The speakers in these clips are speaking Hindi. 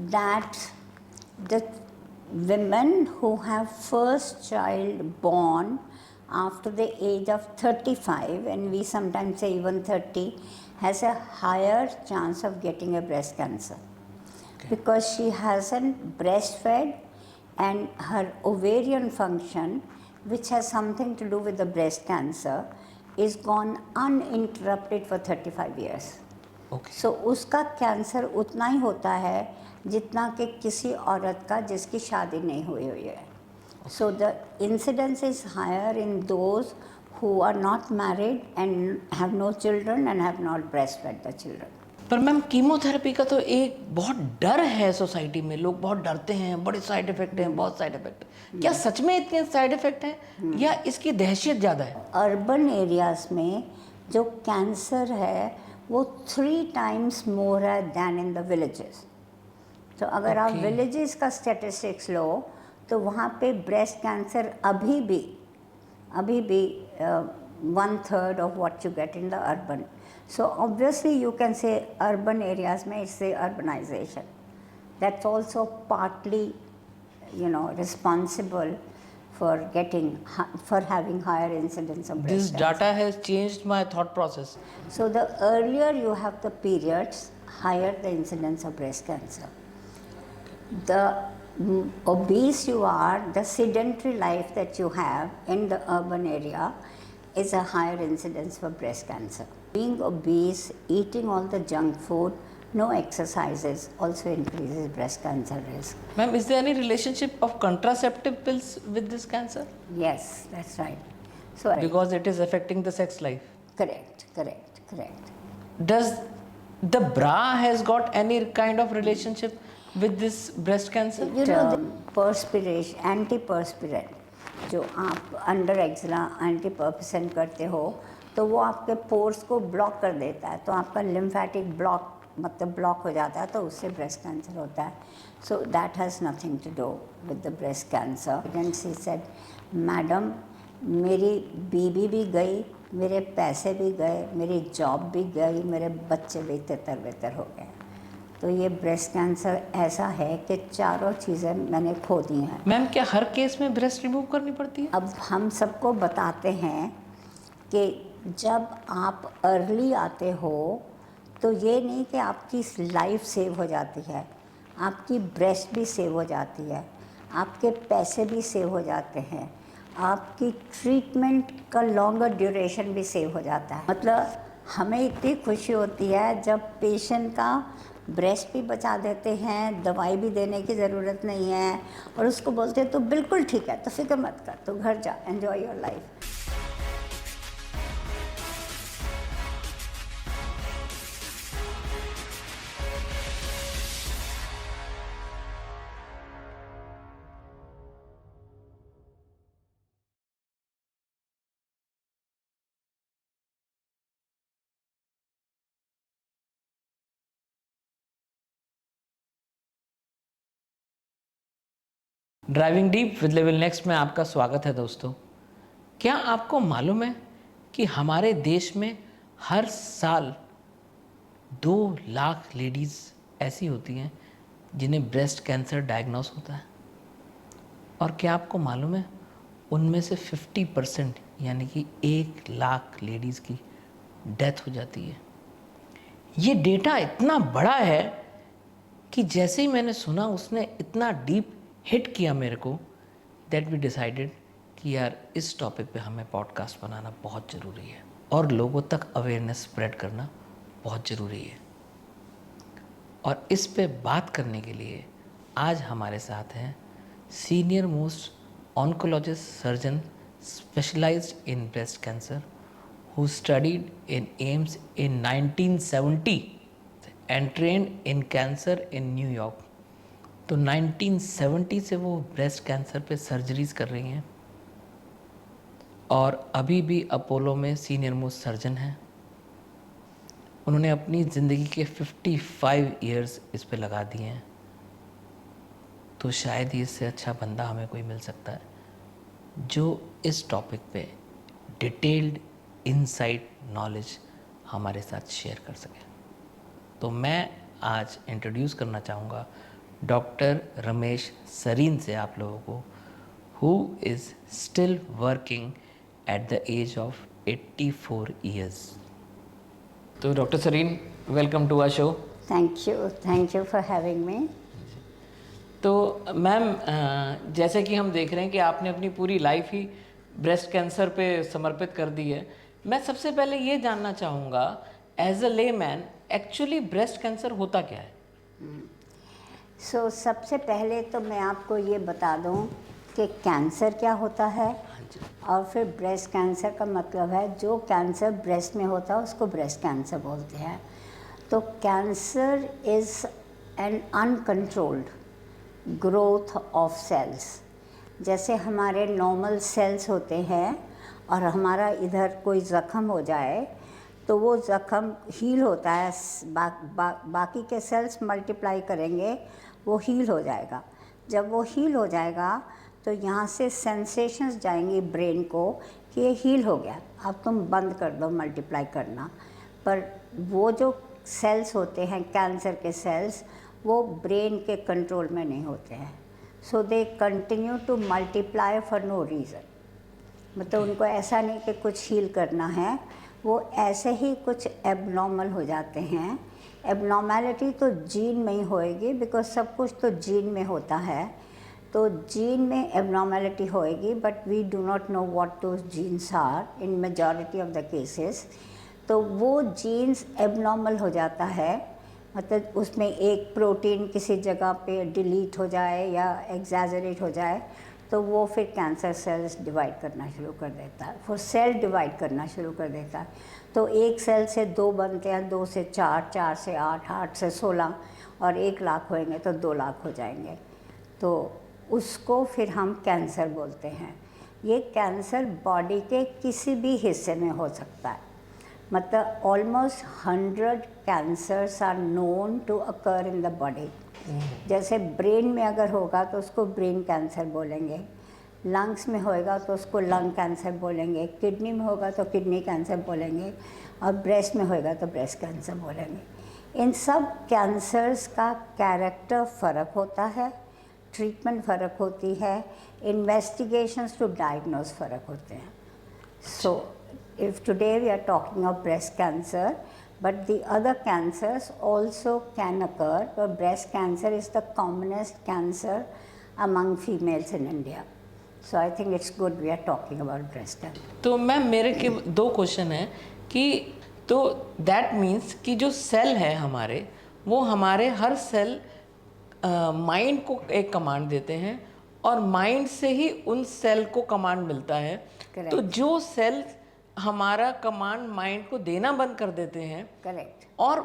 that the women who have first child born after the age of 35, and we sometimes say even 30, has a higher chance of getting a breast cancer. Okay. Because she hasn't breastfed, and her ovarian function, which has something to do with the breast cancer, is gone uninterrupted for 35 years. Okay. So उसका कैंसर उतना ही होता है जितना कि किसी औरत का जिसकी शादी नहीं हुई है. So the incidence is higher in those who are not married and have no children and have not breastfed the children. पर मैम कीमोथेरेपी का तो एक बहुत डर है सोसाइटी में, लोग बहुत डरते हैं, बड़े साइड इफेक्ट हैं, बहुत साइड इफेक्ट. क्या सच में इतने साइड इफेक्ट हैं या इसकी दहशत ज़्यादा है? अर्बन एरियाज में जो कैंसर है वो 3 times more है दैन इन द विलेजेस. तो अगर आप विलेजेस का स्टेटिस्टिक्स लो तो वहाँ पे ब्रेस्ट कैंसर अभी भी 1/3 of what you get in the urban. So obviously you can say urban areas में it's the urbanization. That's also partly, responsible for having higher incidence of breast This cancer. data has changed my thought process. So the earlier you have the periods, higher the incidence of breast cancer. The obese you are, the sedentary life that you have in the urban area is a higher incidence for breast cancer. Being obese, eating all the junk food, no exercises also increases breast cancer risk. Ma'am, is there any relationship of contraceptive pills with this cancer? Yes, that's right. So because it is affecting the sex life. Correct. Does the bra has got any kind of relationship with this breast cancer? The perspiration, antiperspirant, जो आप अंडर एक्सला एंटीपर्पिसेंट करते हो तो वो आपके पोर्स को ब्लॉक कर देता है, तो आपका लिम्फेटिक ब्लॉक हो जाता है, तो उससे ब्रेस्ट कैंसर होता है. So that has nothing to do with the breast cancer. And she said, madam मेरी बीबी भी गई, मेरे पैसे भी गए, मेरी जॉब भी गई, मेरे बच्चे भी तितर बितर हो गए. तो ये ब्रेस्ट कैंसर ऐसा है कि चारों चीज़ें मैंने खो दी हैं. मैम, क्या हर केस में ब्रेस्ट रिमूव करनी पड़ती है? अब हम सबको बताते हैं कि जब आप अर्ली आते हो तो ये नहीं कि आपकी लाइफ सेव हो जाती है, आपकी ब्रेस्ट भी सेव हो जाती है, आपके पैसे भी सेव हो जाते हैं, आपकी ट्रीटमेंट का लॉन्गर ड्यूरेशन भी सेव हो जाता है. मतलब हमें इतनी खुशी होती है जब पेशेंट का ब्रेस्ट भी बचा देते हैं, दवाई भी देने की ज़रूरत नहीं है, और उसको बोलते हैं तो बिल्कुल ठीक है, तो फिक्र मत कर, तो घर जा, enjoy your life. Driving deep with level next में आपका स्वागत है दोस्तों. क्या आपको मालूम है कि हमारे देश में हर साल 2 लाख लेडीज़ ऐसी होती हैं जिन्हें ब्रेस्ट कैंसर डायग्नोस होता है, और क्या आपको मालूम है उनमें से 50% यानी कि 1 लाख लेडीज़ की डेथ हो जाती है. ये डेटा इतना बड़ा है कि जैसे ही मैंने सुना उसने इतना डीप हिट किया मेरे को, दैट वी डिसाइडेड कि यार इस टॉपिक पे हमें पॉडकास्ट बनाना बहुत ज़रूरी है और लोगों तक अवेयरनेस स्प्रेड करना बहुत ज़रूरी है. और इस पे बात करने के लिए आज हमारे साथ हैं senior most oncologist surgeon specialised in breast cancer who studied in AIIMS in 1970 and trained in cancer in New York. तो 1970 से वो ब्रेस्ट कैंसर पे सर्जरीज कर रही हैं और अभी भी अपोलो में सीनियर मोस्ट सर्जन हैं. उन्होंने अपनी ज़िंदगी के 55 इयर्स इस पे लगा दिए हैं. तो शायद ही इससे अच्छा बंदा हमें कोई मिल सकता है जो इस टॉपिक पे डिटेल्ड इनसाइट नॉलेज हमारे साथ शेयर कर सके. तो मैं आज इंट्रोड्यूस करना चाहूँगा डॉक्टर रमेश सरीन से आप लोगों को, who is still working at the age of 84 years. तो doctor Sarin, welcome to our show. Thank you for having me. तो मैम, जैसे कि हम देख रहे हैं कि आपने अपनी पूरी लाइफ ही ब्रेस्ट कैंसर पे समर्पित कर दी है। मैं सबसे पहले ये जानना चाहूँगा, as a layman, actually breast cancer होता क्या है? सबसे पहले तो मैं आपको ये बता दूं कि कैंसर क्या होता है, और फिर ब्रेस्ट कैंसर का मतलब है जो कैंसर ब्रेस्ट में होता है उसको ब्रेस्ट कैंसर बोलते हैं। तो cancer is an uncontrolled growth of cells. जैसे हमारे नॉर्मल सेल्स होते हैं और हमारा इधर कोई ज़ख़म हो जाए तो वो ज़ख़म हील होता है, बाकी के सेल्स मल्टीप्लाई करेंगे, वो हील हो जाएगा। जब वो हील हो जाएगा तो यहाँ से सेंसेशंस जाएंगी ब्रेन को कि ये हील हो गया, अब तुम बंद कर दो मल्टीप्लाई करना। पर वो जो सेल्स होते हैं कैंसर के सेल्स, वो ब्रेन के कंट्रोल में नहीं होते हैं। So they continue to multiply for no reason. मतलब उनको ऐसा नहीं कि कुछ हील करना है, वो ऐसे ही कुछ एबनॉर्मल हो जाते हैं। एबनॉर्मेलिटी तो जीन में ही होएगी, बिकॉज सब कुछ तो जीन में होता है, तो जीन में एबनॉर्मेलिटी होएगी, but we do not know what those genes are in majority of the cases. तो वो जीन्स एबनॉर्मल हो जाता है, मतलब उसमें एक प्रोटीन किसी जगह पे डिलीट हो जाए या एग्जैजरेट हो जाए तो वो फिर कैंसर सेल्स डिवाइड करना शुरू कर देता है, फिर सेल डिवाइड करना शुरू कर देता है। तो एक सेल से 2 बनते हैं, 2 से 4, 4 से 8, 8 से 16, और 1 लाख होएंगे तो 2 लाख हो जाएंगे। तो उसको फिर हम कैंसर बोलते हैं। ये कैंसर बॉडी के किसी भी हिस्से में हो सकता है, मतलब almost 100 cancers are known to occur in the body. जैसे ब्रेन में अगर होगा तो उसको ब्रेन कैंसर बोलेंगे, लंग्स में होएगा तो उसको लंग कैंसर बोलेंगे, किडनी में होगा तो किडनी कैंसर बोलेंगे, और ब्रेस्ट में होएगा तो ब्रेस्ट कैंसर बोलेंगे। इन सब कैंसर्स का कैरेक्टर फ़र्क होता है, ट्रीटमेंट फ़र्क होती है, इन्वेस्टिगेशंस टू डायग्नोज फ़र्क होते हैं। सो if today we are talking of breast cancer, but the other cancers also can occur, but breast cancer is the commonest cancer among females in India. So I think it's good we are talking about breast cancer. तो मैम, मेरे के 2 क्वेश्चन हैं कि तो दैट मीन्स कि जो सेल है हमारे, वो हमारे हर सेल माइंड को एक कमांड देते हैं और माइंड से ही उन सेल को कमांड मिलता है। Correct. तो जो सेल हमारा कमांड माइंड को देना बंद कर देते हैं, करेक्ट, और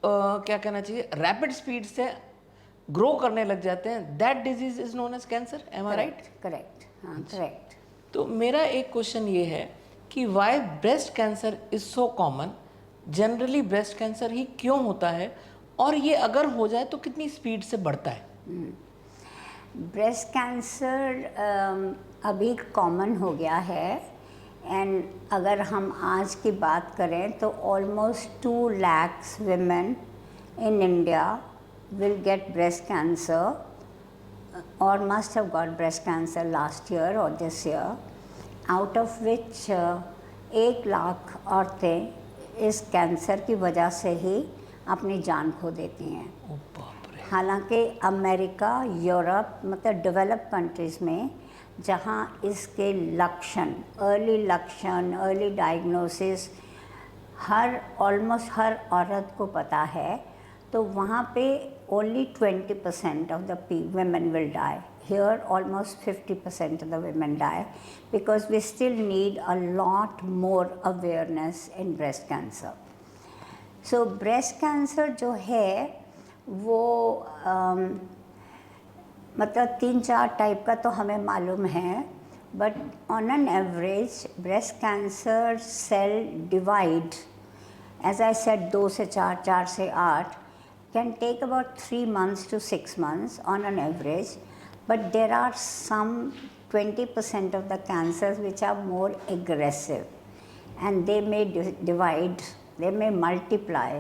क्या कहना चाहिए, रैपिड स्पीड से ग्रो करने लग जाते हैं, that disease is known as cancer. Am I right? Correct, हाँ करेक्ट। तो मेरा एक क्वेश्चन ये है कि why breast cancer is so common, generally breast cancer ही क्यों होता है, और ये अगर हो जाए तो कितनी स्पीड से बढ़ता है? ब्रेस्ट कैंसर अभी कॉमन हो गया है, एंड अगर हम आज की बात करें तो almost 2 lakhs women in India will get breast cancer or must have got breast cancer last year or this year, out of which 1 lakh औरतें इस कैंसर की वजह से ही अपनी जान खो देती हैं। ओ बाप रे। हालांकि अमेरिका, यूरोप, मतलब डेवलप कंट्रीज़ में जहाँ इसके लक्षण, अर्ली डायग्नोसिस ऑलमोस्ट हर औरत को पता है, तो वहाँ पे only 20% of the women will die. Here almost 50% of the women die because we still need a lot more awareness in breast cancer. So breast cancer जो है वो मतलब 3-4 टाइप का तो हमें मालूम है, but on an average breast cancer cell divide, as I said 2 से 4, 4 से 8, can take about 3 months to 6 months on an average, but there are some 20% of the cancers which are more aggressive and they may divide, they may multiply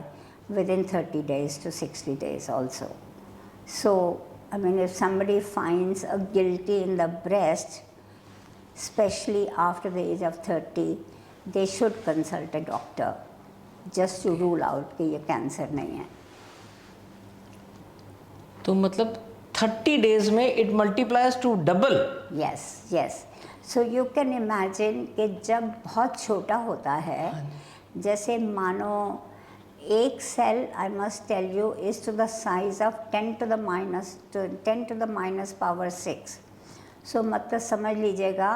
within 30 days to 60 days also. So, I mean, if somebody finds a guilty in the breast, especially after the age of 30, they should consult a doctor just to rule out कि ये कैंसर नहीं है. तो मतलब 30 डेज में it multiplies to double. Yes, yes. So you can imagine कि जब बहुत छोटा होता है, जैसे मानो एक cell, I must tell you, is to the size of 10 to the minus power 6. So मतलब समझ लीजिएगा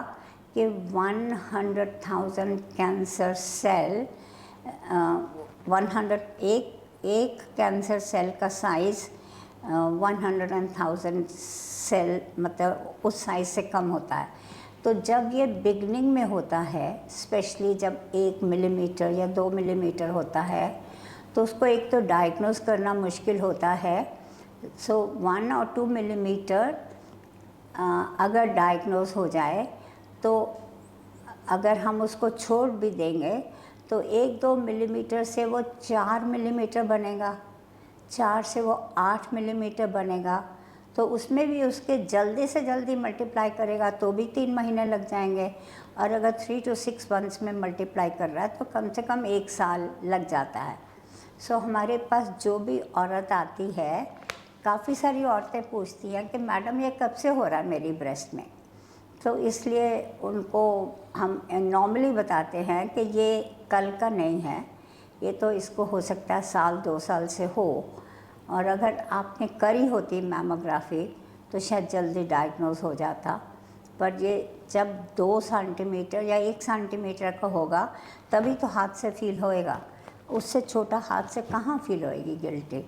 कि 100,000 कैंसर सेल, 101 कैंसर सेल का साइज़ 100,000 सेल मतलब उस साइज़ से कम होता है. तो जब ये बिगनिंग में होता है, स्पेशली जब 1 मिलीमीटर या 2 मिलीमीटर होता है, तो उसको एक तो डायग्नोज करना मुश्किल होता है. सो 1 और 2 मिलीमीटर अगर डायग्नोज हो जाए, तो अगर हम उसको छोड़ भी देंगे तो 1-2 मिलीमीटर से वो 4 मिलीमीटर बनेगा, 4 से वो 8 मिलीमीटर बनेगा. तो उसमें भी उसके जल्दी से जल्दी मल्टीप्लाई करेगा तो भी 3 महीने लग जाएंगे, और अगर 3 to 6 मंथ्स में मल्टीप्लाई कर रहा है तो कम से कम 1 साल लग जाता है. सो हमारे पास जो भी औरत आती है, काफ़ी सारी औरतें पूछती हैं कि मैडम ये कब से हो रहा है मेरी ब्रेस्ट में. तो इसलिए उनको हम नॉर्मली बताते हैं कि ये कल का नहीं है, ये तो इसको हो सकता है 1-2 साल से हो, और अगर आपने करी होती मैमोग्राफी तो शायद जल्दी डायग्नोज हो जाता. पर ये जब 2 सेंटीमीटर या 1 सेंटीमीटर का होगा तभी तो हाथ से फील होएगा, उससे छोटा हाथ से कहाँ फील होएगी गिल्टी.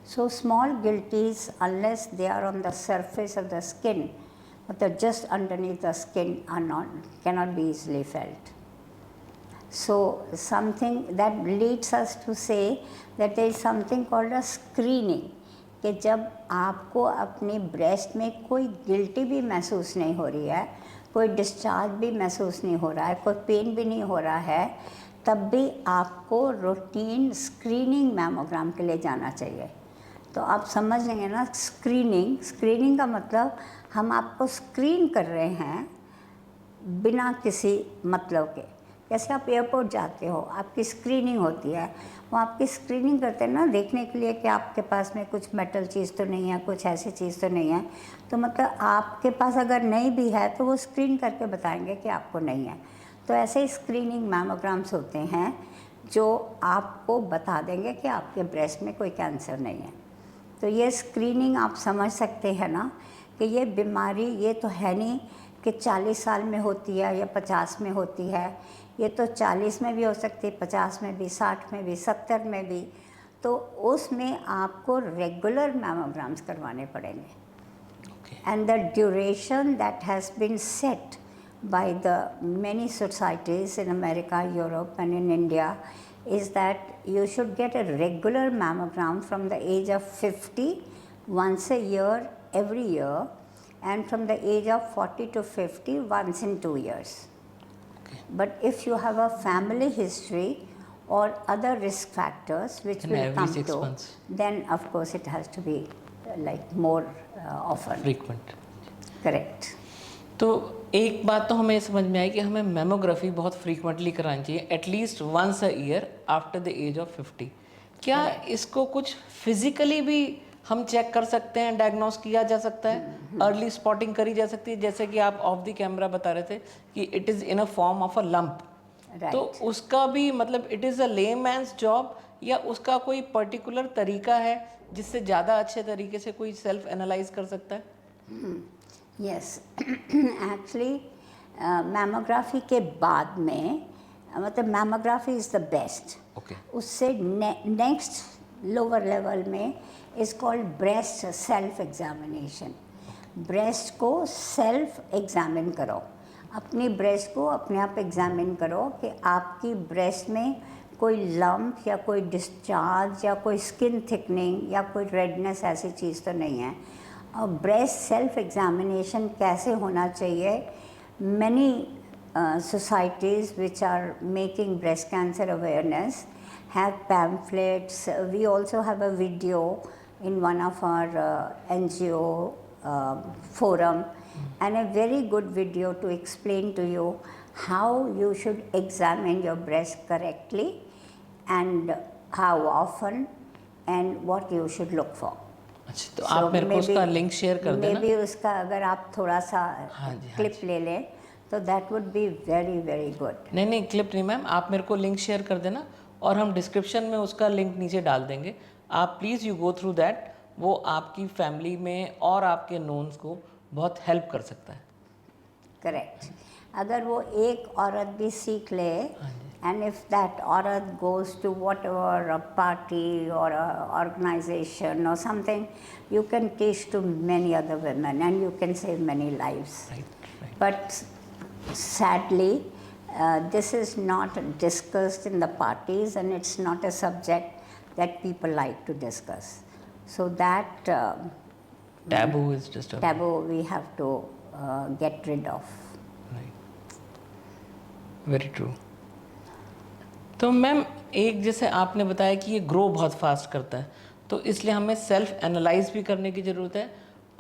सो स्मॉल गिल्टीज unless they are on the surface of the skin, मतलब just underneath the skin, cannot be easily felt. So something that leads us to say that there is something called a screening, कि जब आपको अपनी ब्रेस्ट में कोई गिल्टी भी महसूस नहीं हो रही है, कोई डिस्चार्ज भी महसूस नहीं हो रहा है, कोई पेन भी नहीं हो रहा है, तब भी आपको रूटीन स्क्रीनिंग मैमोग्राम के लिए जाना चाहिए. तो आप समझ लेंगे ना, स्क्रीनिंग का मतलब हम आपको स्क्रीन कर रहे हैं बिना किसी मतलब के. जैसे आप एयरपोर्ट जाते हो, आपकी स्क्रीनिंग होती है, वो आपकी स्क्रीनिंग करते हैं ना देखने के लिए कि आपके पास में कुछ मेटल चीज़ तो नहीं है, कुछ ऐसी चीज़ तो नहीं है. तो मतलब आपके पास अगर नहीं भी है तो वो स्क्रीन करके बताएंगे कि आपको नहीं है. तो ऐसे ही स्क्रीनिंग मैमोग्राम्स होते हैं जो आपको बता देंगे कि आपके ब्रेस्ट में कोई कैंसर नहीं है. तो ये स्क्रीनिंग आप समझ सकते हैं ना कि ये बीमारी ये तो है नहीं कि 40 साल में होती है या 50 में होती है. ये तो 40 में भी हो सकती है, 50 में भी, 60 में भी, 70 में भी. तो उसमें आपको रेगुलर मैमोग्राम्स करवाने पड़ेंगे. And the duration that has been set by the many societies in America, Europe and in India is that you should get a regular mammogram from the age of 50 once a year every year, and from the age of 40 to 50 once in 2 years. Okay. But if you have a family history or other risk factors which and will come 6 to, months. Then of course it has to be like more often. Frequent. Correct. तो एक बात तो हमें ये समझ में आई कि हमें मेमोग्राफी बहुत फ्रीक्वेंटली करानी चाहिए, at least once a year after the age of 50. क्या इसको कुछ फिजिकली भी हम चेक कर सकते हैं, डायग्नोस किया जा सकता है, अर्ली स्पॉटिंग करी जा सकती है, जैसे कि आप ऑफ द कैमरा बता रहे थे कि it is in a form of a lump. तो उसका भी मतलब it is a layman's job, या उसका कोई पर्टिकुलर तरीका है जिससे ज़्यादा अच्छे तरीके से कोई सेल्फ एनालाइज कर सकता है? यस, एक्चुअली मैमोग्राफी के बाद में मतलब मैमोग्राफी इज़ द बेस्ट. उससे नेक्स्ट लोअर लेवल में is called breast self examination. Breast को सेल्फ एग्जामिन करो, अपनी ब्रेस्ट को अपने आप एग्जामिन करो कि आपकी ब्रेस्ट में कोई लंप या कोई डिस्चार्ज या कोई स्किन थिकनिंग या कोई रेडनेस ऐसी चीज़ तो नहीं है. और ब्रेस्ट सेल्फ एग्जामिनेशन कैसे होना चाहिए, many societies which are making breast cancer awareness, have pamphlets. We also have a video in one of our NGO forum, and a very good video to explain to you how you should examine your breast correctly and how often and what you should look for. अच्छा, तो आप मेरे को उसका लिंक शेयर कर देना। Maybe उसका अगर आप थोड़ा सा हाँ जी, हाँ क्लिप ले लें तो that would be very very good. नहीं क्लिप नहीं मैम, आप मेरे को लिंक शेयर कर देना और हम डिस्क्रिप्शन में उसका लिंक नीचे डाल देंगे। आप please you go through that, वो आपकी फैमिली में और आपके नोन्स को बहुत हेल्प कर सकता है। करेक्ट। अगर वो एक औरत भी सीख ले, एंड इफ दैट औरत goes to whatever party और ऑर्गेनाइजेशन और something, you can teach to many other women and you can save many lives. But sadly, this is not discussed in the parties, and it's not a subject that people like to discuss. So that taboo is just a taboo we have to get rid of. Right. Very true. तो मैम एक जैसे आपने बताया कि ये ग्रो बहुत फास्ट करता है, तो इसलिए हमें सेल्फ एनालाइज भी करने की ज़रूरत है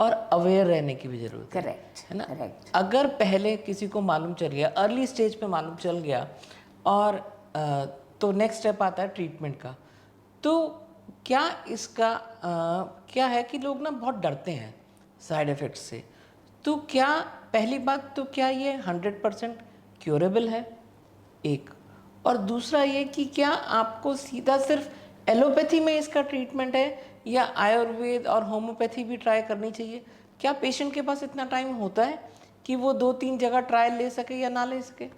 और अवेयर रहने की भी ज़रूरत है। करेक्ट है ना? करेक्ट। अगर पहले किसी को मालूम चल गया, अर्ली स्टेज पे मालूम चल गया, और तो नेक्स्ट स्टेप आता है ट्रीटमेंट का। तो क्या इसका क्या है कि लोग ना बहुत डरते हैं साइड इफ़ेक्ट्स से। तो क्या पहली बात तो क्या ये 100% क्योरेबल है, एक, और दूसरा ये कि क्या आपको सीधा सिर्फ एलोपैथी में इसका ट्रीटमेंट है या आयुर्वेद और होम्योपैथी भी ट्राई करनी चाहिए? क्या पेशेंट के पास इतना टाइम होता है कि वो 2-3 जगह ट्रायल ले सके या ना ले सके?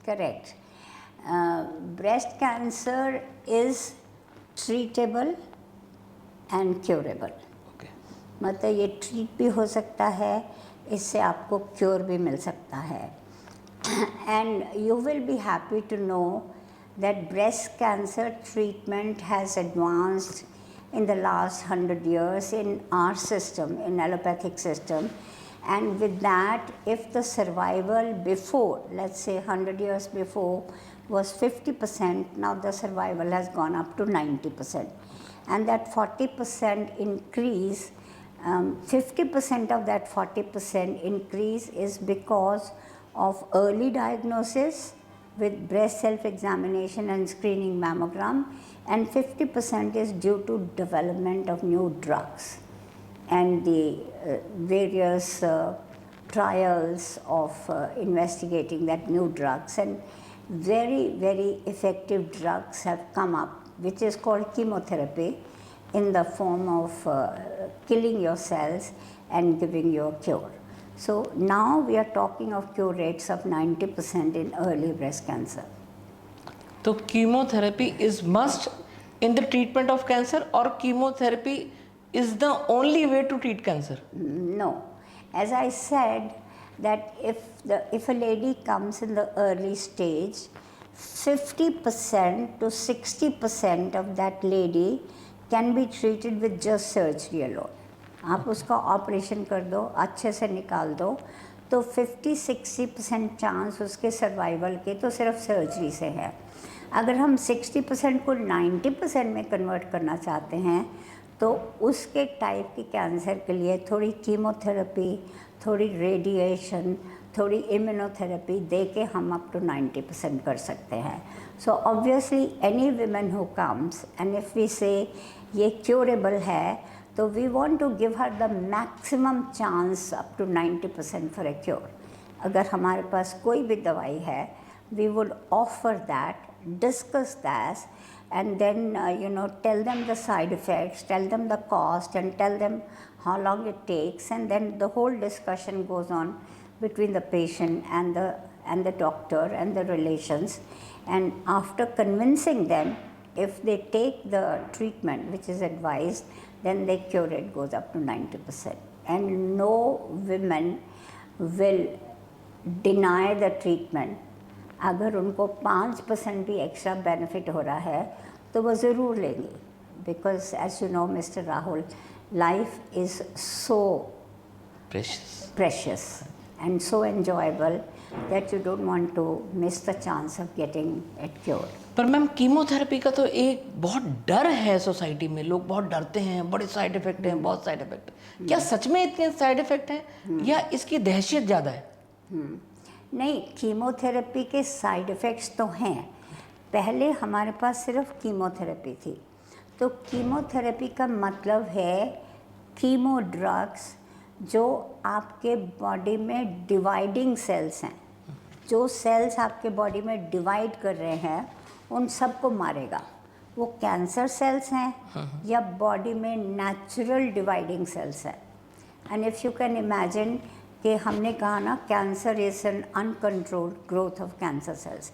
Correct. Breast cancer is treatable and curable. मतलब ये ट्रीट भी हो सकता है, इससे आपको क्योर भी मिल सकता है। And you will be happy to know that breast cancer treatment has advanced in the last 100 years in our system, in allopathic system, and with that, if the survival before, let's say 100 years before, was 50%, now the survival has gone up to 90%, and that 40% increase, 50% of that 40% increase is because of early diagnosis with breast self-examination and screening mammogram, and 50% is due to development of new drugs and the various trials of investigating that new drugs, and very very effective drugs have come up, which is called chemotherapy, in the form of killing your cells and giving you a cure. So now we are talking of cure rates of 90% in early breast cancer. तो chemotherapy is must in the treatment of cancer, or chemotherapy is the only way to treat cancer? No. As I said, that if a lady comes in the early stage, 50% to 60% of that lady can be treated with just surgery alone. आप उसका ऑपरेशन कर दो, अच्छे से निकाल दो, तो 50-60% चांस उसके सर्वाइवल के तो सिर्फ सर्जरी से है। अगर हम 60% को 90% में कन्वर्ट करना चाहते हैं, तो उसके टाइप की कैंसर के लिए थोड़ी कीमोथेरेपी, थोड़ी रेडिएशन, थोड़ी इम्यूनोथेरेपी दे के हम अप टू 90% कर सकते हैं। So obviously any women who comes and if we say ये क्योरेबल है, तो we want to give her the maximum chance up to 90% for a cure. अगर हमारे पास कोई भी दवाई है, we would offer that, discuss that, and then tell them the side effects, tell them the cost, and tell them how long it takes, and then the whole discussion goes on between the patient and the doctor and the relations. And after convincing them, if they take the treatment which is advised, then their cure rate goes up to 90%. And no women will deny the treatment. अगर उनको 5% भी एक्स्ट्रा बेनिफिट हो रहा है तो वो ज़रूर लेंगी, because as you know mister Rahul, life is so precious and so enjoyable that you don't want to miss the chance of getting it cured. पर मैम कीमोथेरेपी का तो एक बहुत डर है सोसाइटी में, लोग बहुत डरते हैं, बड़े साइड इफेक्ट हैं, बहुत साइड इफेक्ट। क्या सच में इतने साइड इफेक्ट हैं या इसकी दहशत ज़्यादा है? नहीं, कीमोथेरेपी के साइड इफ़ेक्ट्स तो हैं। पहले हमारे पास सिर्फ कीमोथेरेपी थी। तो कीमोथेरेपी का मतलब है कीमो ड्रग्स जो आपके बॉडी में डिवाइडिंग सेल्स हैं, जो सेल्स आपके बॉडी में डिवाइड कर रहे हैं उन सबको मारेगा। वो कैंसर सेल्स हैं या बॉडी में नेचुरल डिवाइडिंग सेल्स हैं। And if you can imagine कि हमने कहा ना cancer is an uncontrolled growth of cancer cells,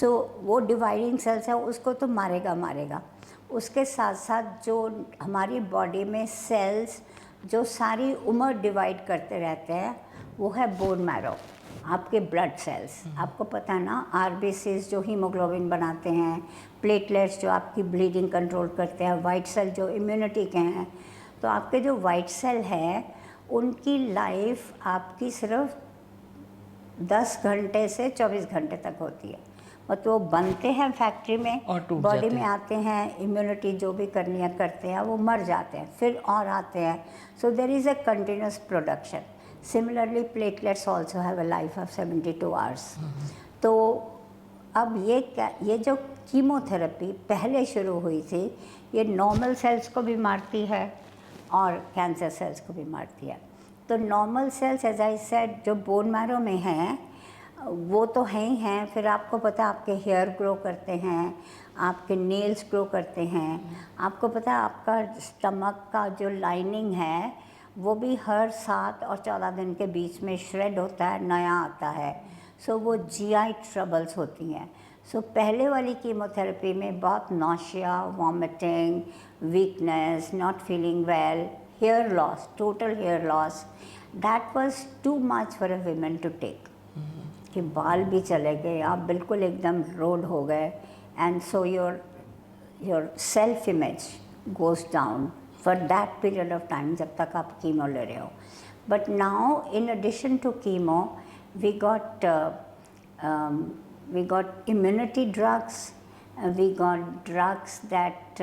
so वो डिवाइडिंग सेल्स है उसको तो मारेगा। उसके साथ साथ जो हमारी बॉडी में सेल्स जो सारी उम्र डिवाइड करते रहते हैं वो है बोन मैरो, आपके ब्लड सेल्स। आपको पता है ना, आरबीसीज जो हीमोग्लोबिन बनाते हैं, प्लेटलेट्स जो आपकी ब्लीडिंग कंट्रोल करते हैं, वाइट सेल जो इम्यूनिटी के हैं। तो आपके जो वाइट सेल है उनकी लाइफ आपकी सिर्फ 10 घंटे से 24 घंटे तक होती है। मतलब वो बनते हैं फैक्ट्री में, और टूट बॉडी जाते में हैं। आते हैं, इम्यूनिटी जो भी करनी है करते हैं, वो मर जाते हैं, फिर और आते हैं। So there is a continuous production. Similarly platelets also have a life of 72 hours. तो अब ये जो कीमोथेरेपी पहले शुरू हुई थी, ये नॉर्मल सेल्स को भी मारती है और कैंसर सेल्स को भी मारती है। तो normal cells as I said जो बोन मैरो में हैं वो तो हैं ही हैं। फिर आपको पता है आपके हेयर ग्रो करते हैं, आपके नेल्स ग्रो करते हैं। आपको पता है आपका स्टमक का जो लाइनिंग है वो भी हर 7 और 14 दिन के बीच में श्रेड होता है, नया आता है। सो वो जीआई ट्रबल्स होती हैं। सो पहले वाली कीमोथेरेपी में बहुत nausea, vomiting, weakness, not feeling well, hair loss, total hair loss, that was too much for a women to take. कि बाल भी चले गए, आप बिल्कुल एकदम रोड हो गए, and so your self image goes down for that period of time जब तक आप कीमो ले रहे हो। But now in addition to chemo we got immunity drugs, we got drugs that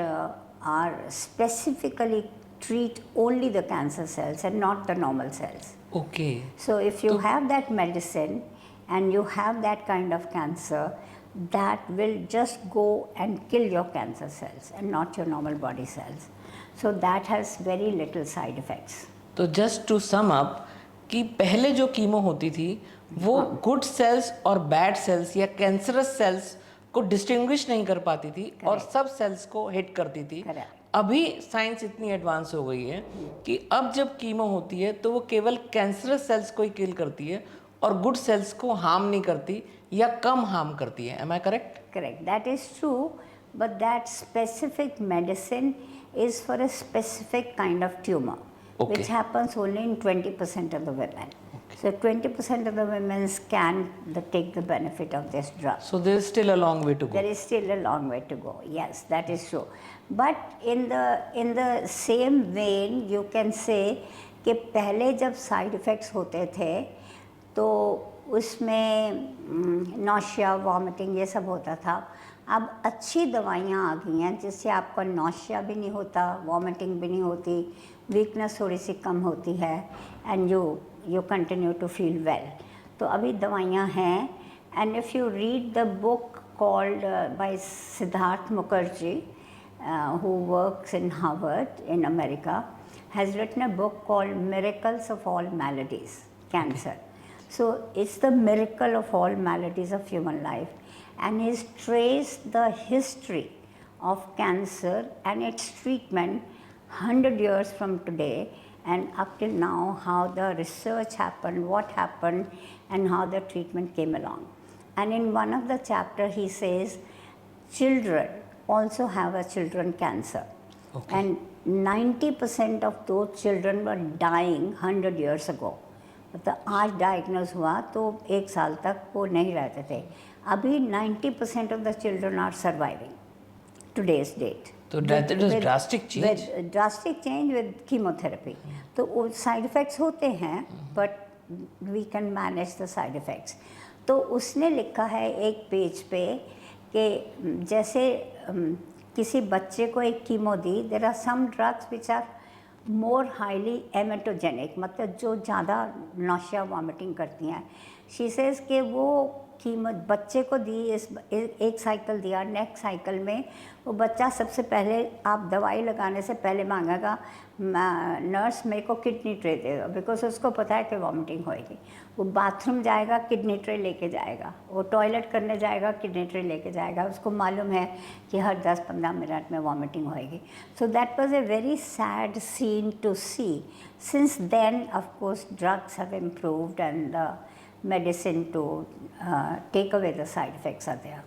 are specifically treat only the cancer cells and not the normal cells. Okay. So if you have that medicine and you have that kind of cancer, that will just go and kill your cancer cells and not your normal body cells. So that has very little side effects. तो जस्ट टू सम अप कि पहले जो कीमो होती थी वो गुड सेल्स और बैड सेल्स या कैंसरस सेल्स को डिस्टिंग्विश नहीं कर पाती थी और सब सेल्स को हिट करती थी। Correct. अभी साइंस इतनी एडवांस हो गई है कि अब जब कीमो होती है तो वो केवल कैंसरस सेल्स को ही किल करती है और गुड सेल्स को हार्म नहीं करती या कम हार्म करती है। Am I correct? Correct, that is true, but that specific medicine is for a specific kind of tumor, Okay. which happens only in 20% of the women. So 20% of the women can take the benefit of this drug. So there is still a long way to go. There is still a long way to go. Yes, that is true. But in the same vein, you can say कि पहले जब साइड इफ़ेक्ट्स होते थे तो उसमें नौशिया, वॉमिटिंग ये सब होता था। अब अच्छी दवाइयाँ आ गई हैं जिससे आपका नौशिया भी नहीं होता, वॉमिटिंग भी नहीं होती, वीकनेस थोड़ी सी कम होती है, and you continue to feel well. तो अभी दवाइयाँ हैं। And if you read the book called by Siddhartha Mukherjee who works in Harvard in America, has written a book called Miracles of All Maladies, Cancer. So it's the miracle of all maladies of human life, and he's traced the history of cancer and its treatment 100 years from today and up till now, how the research happened, what happened, and how the treatment came along. And in one of the chapter he says children also have a children cancer. Okay. And 90% of those children were dying 100 years ago. मतलब आज डायग्नोज हुआ तो 1 साल तक वो नहीं रहते थे। अभी 90% of the children are surviving today's date. तो that is drastic change. With drastic change with chemotherapy. तो वो साइड इफ़ेक्ट्स होते हैं but we can manage the side effects. तो उसने लिखा है एक पेज पे कि जैसे किसी बच्चे को एक कीमो दी, there are some drugs which are more highly emetogenic, मतलब जो ज़्यादा नौशिया वॉमिटिंग करती हैं। शी सेज कि वो कीमो बच्चे को दी, एक साइकिल दिया, नेक्स्ट साइकिल में वो बच्चा सबसे पहले आप दवाई लगाने से पहले मांगेगा नर्स मेरे को किडनी ट्रे दे दो, बिकॉज उसको पता है कि वॉमिटिंग होएगी। वो बाथरूम जाएगा, किडनी ट्रे लेके जाएगा, वो टॉयलेट करने जाएगा, किडनी ट्रे लेके जाएगा, उसको मालूम है कि हर 10-15 मिनट में वॉमिटिंग होएगी। So that was a very sad scene to see. Since then of course drugs have improved and the medicine to take away the side effects are there.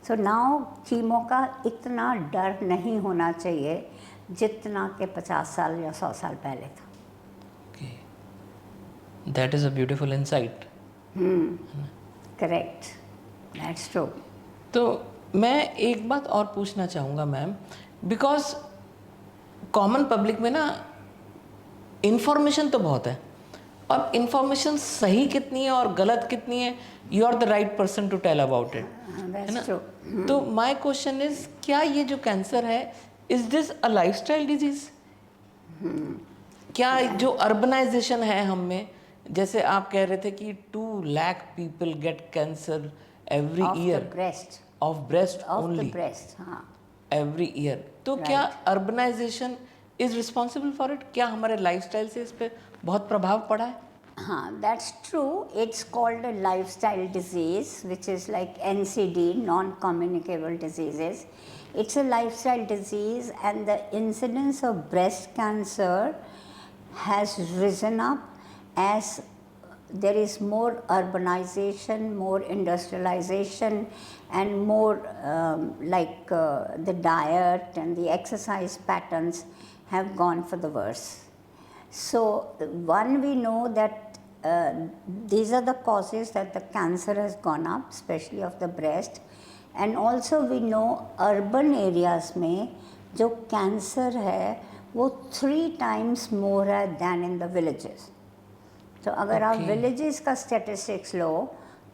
So now chemo का इतना डर नहीं होना चाहिए जितना कि 50 साल या 100 साल पहले था। Okay. That is a beautiful insight. Correct. That's true. तो मैं एक बात और पूछना चाहूँगा मैम, बिकॉज कॉमन पब्लिक में ना इंफॉर्मेशन तो बहुत है, अब इंफॉर्मेशन सही कितनी है और गलत कितनी है, you are the right person to tell about it, है ना? तो माय क्वेश्चन इज, क्या ये जो कैंसर है, is this a lifestyle disease? क्या जो अर्बनाइजेशन है हम में, जैसे आप कह रहे थे कि 2 lakh people get cancer every year of breast only, every year, तो क्या urbanisation is responsible for it? क्या हमारे लाइफस्टाइल से इस पे बहुत प्रभाव पड़ा है? हाँ, that's true. It's called a lifestyle disease, which is like NCD, non-communicable diseases. It's a lifestyle disease, and the incidence of breast cancer has risen up as there is more urbanization, more industrialization, and more the diet and the exercise patterns have gone for the worse. So one, we know that these are the causes that the cancer has gone up, especially of the breast, and also we know urban areas में जो cancer है वो 3 times more है than in the villages. तो अगर आप villages का statistics लो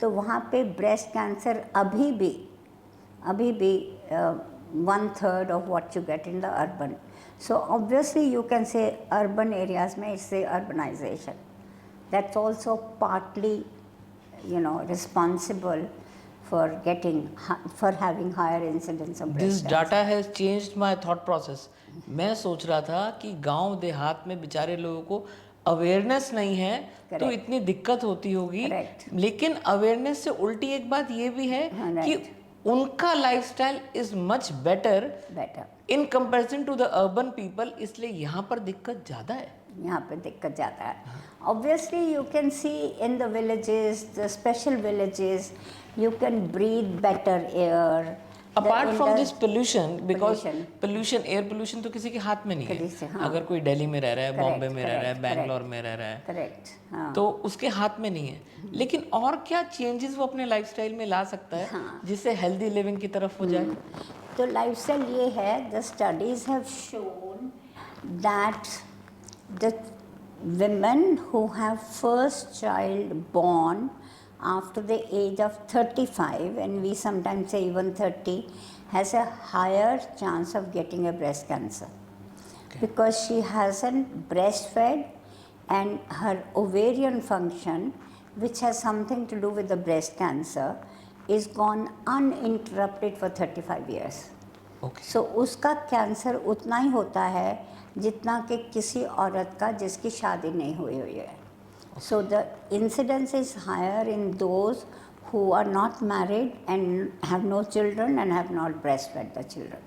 तो वहाँ पे breast cancer अभी भी 1/3 of what you get in the urban. So obviously you can say urban areas में it's the urbanization. That's also partly, responsible for having higher incidence of breast This cancer. data has changed my thought process. मैं सोच रहा था कि गांव देहात में बेचारे लोगों को अवेयरनेस नहीं है, तो इतनी दिक्कत होती होगी, लेकिन अवेयरनेस से उल्टी एक बात ये भी है कि उनका lifestyle is much better in comparison to the urban people, इसलिए यहाँ पर दिक्कत ज़्यादा है। यहाँ पे दिक्कत ज़्यादा है। Obviously you can see in the villages, the special villages, you can breathe better air. Apart from this pollution, because pollution, air pollution तो किसी के हाथ में नहीं है। अगर कोई दिल्ली में रह रहा है, बॉम्बे में रह रहा है, बैंगलोर में रह रहा है, तो उसके हाथ में नहीं है। लेकिन और क्या चेंजेस वो अपने लाइफस्टाइल में ला सकता है जिससे हेल्दी लिविंग की तरफ हो जाए? तो लाइफस्टाइल ये है, the studies have shown that the women who have first child born after the age of 35, and we sometimes say even 30, has a higher chance of getting a breast cancer. Because she hasn't breastfed, and her ovarian function, which has something to do with the breast cancer, is gone uninterrupted for 35 years. So उसका कैंसर उतना ही होता है जितना कि किसी औरत का जिसकी शादी नहीं हुई है. So the incidence is higher in those who are not married and have no children and have not breastfed the children.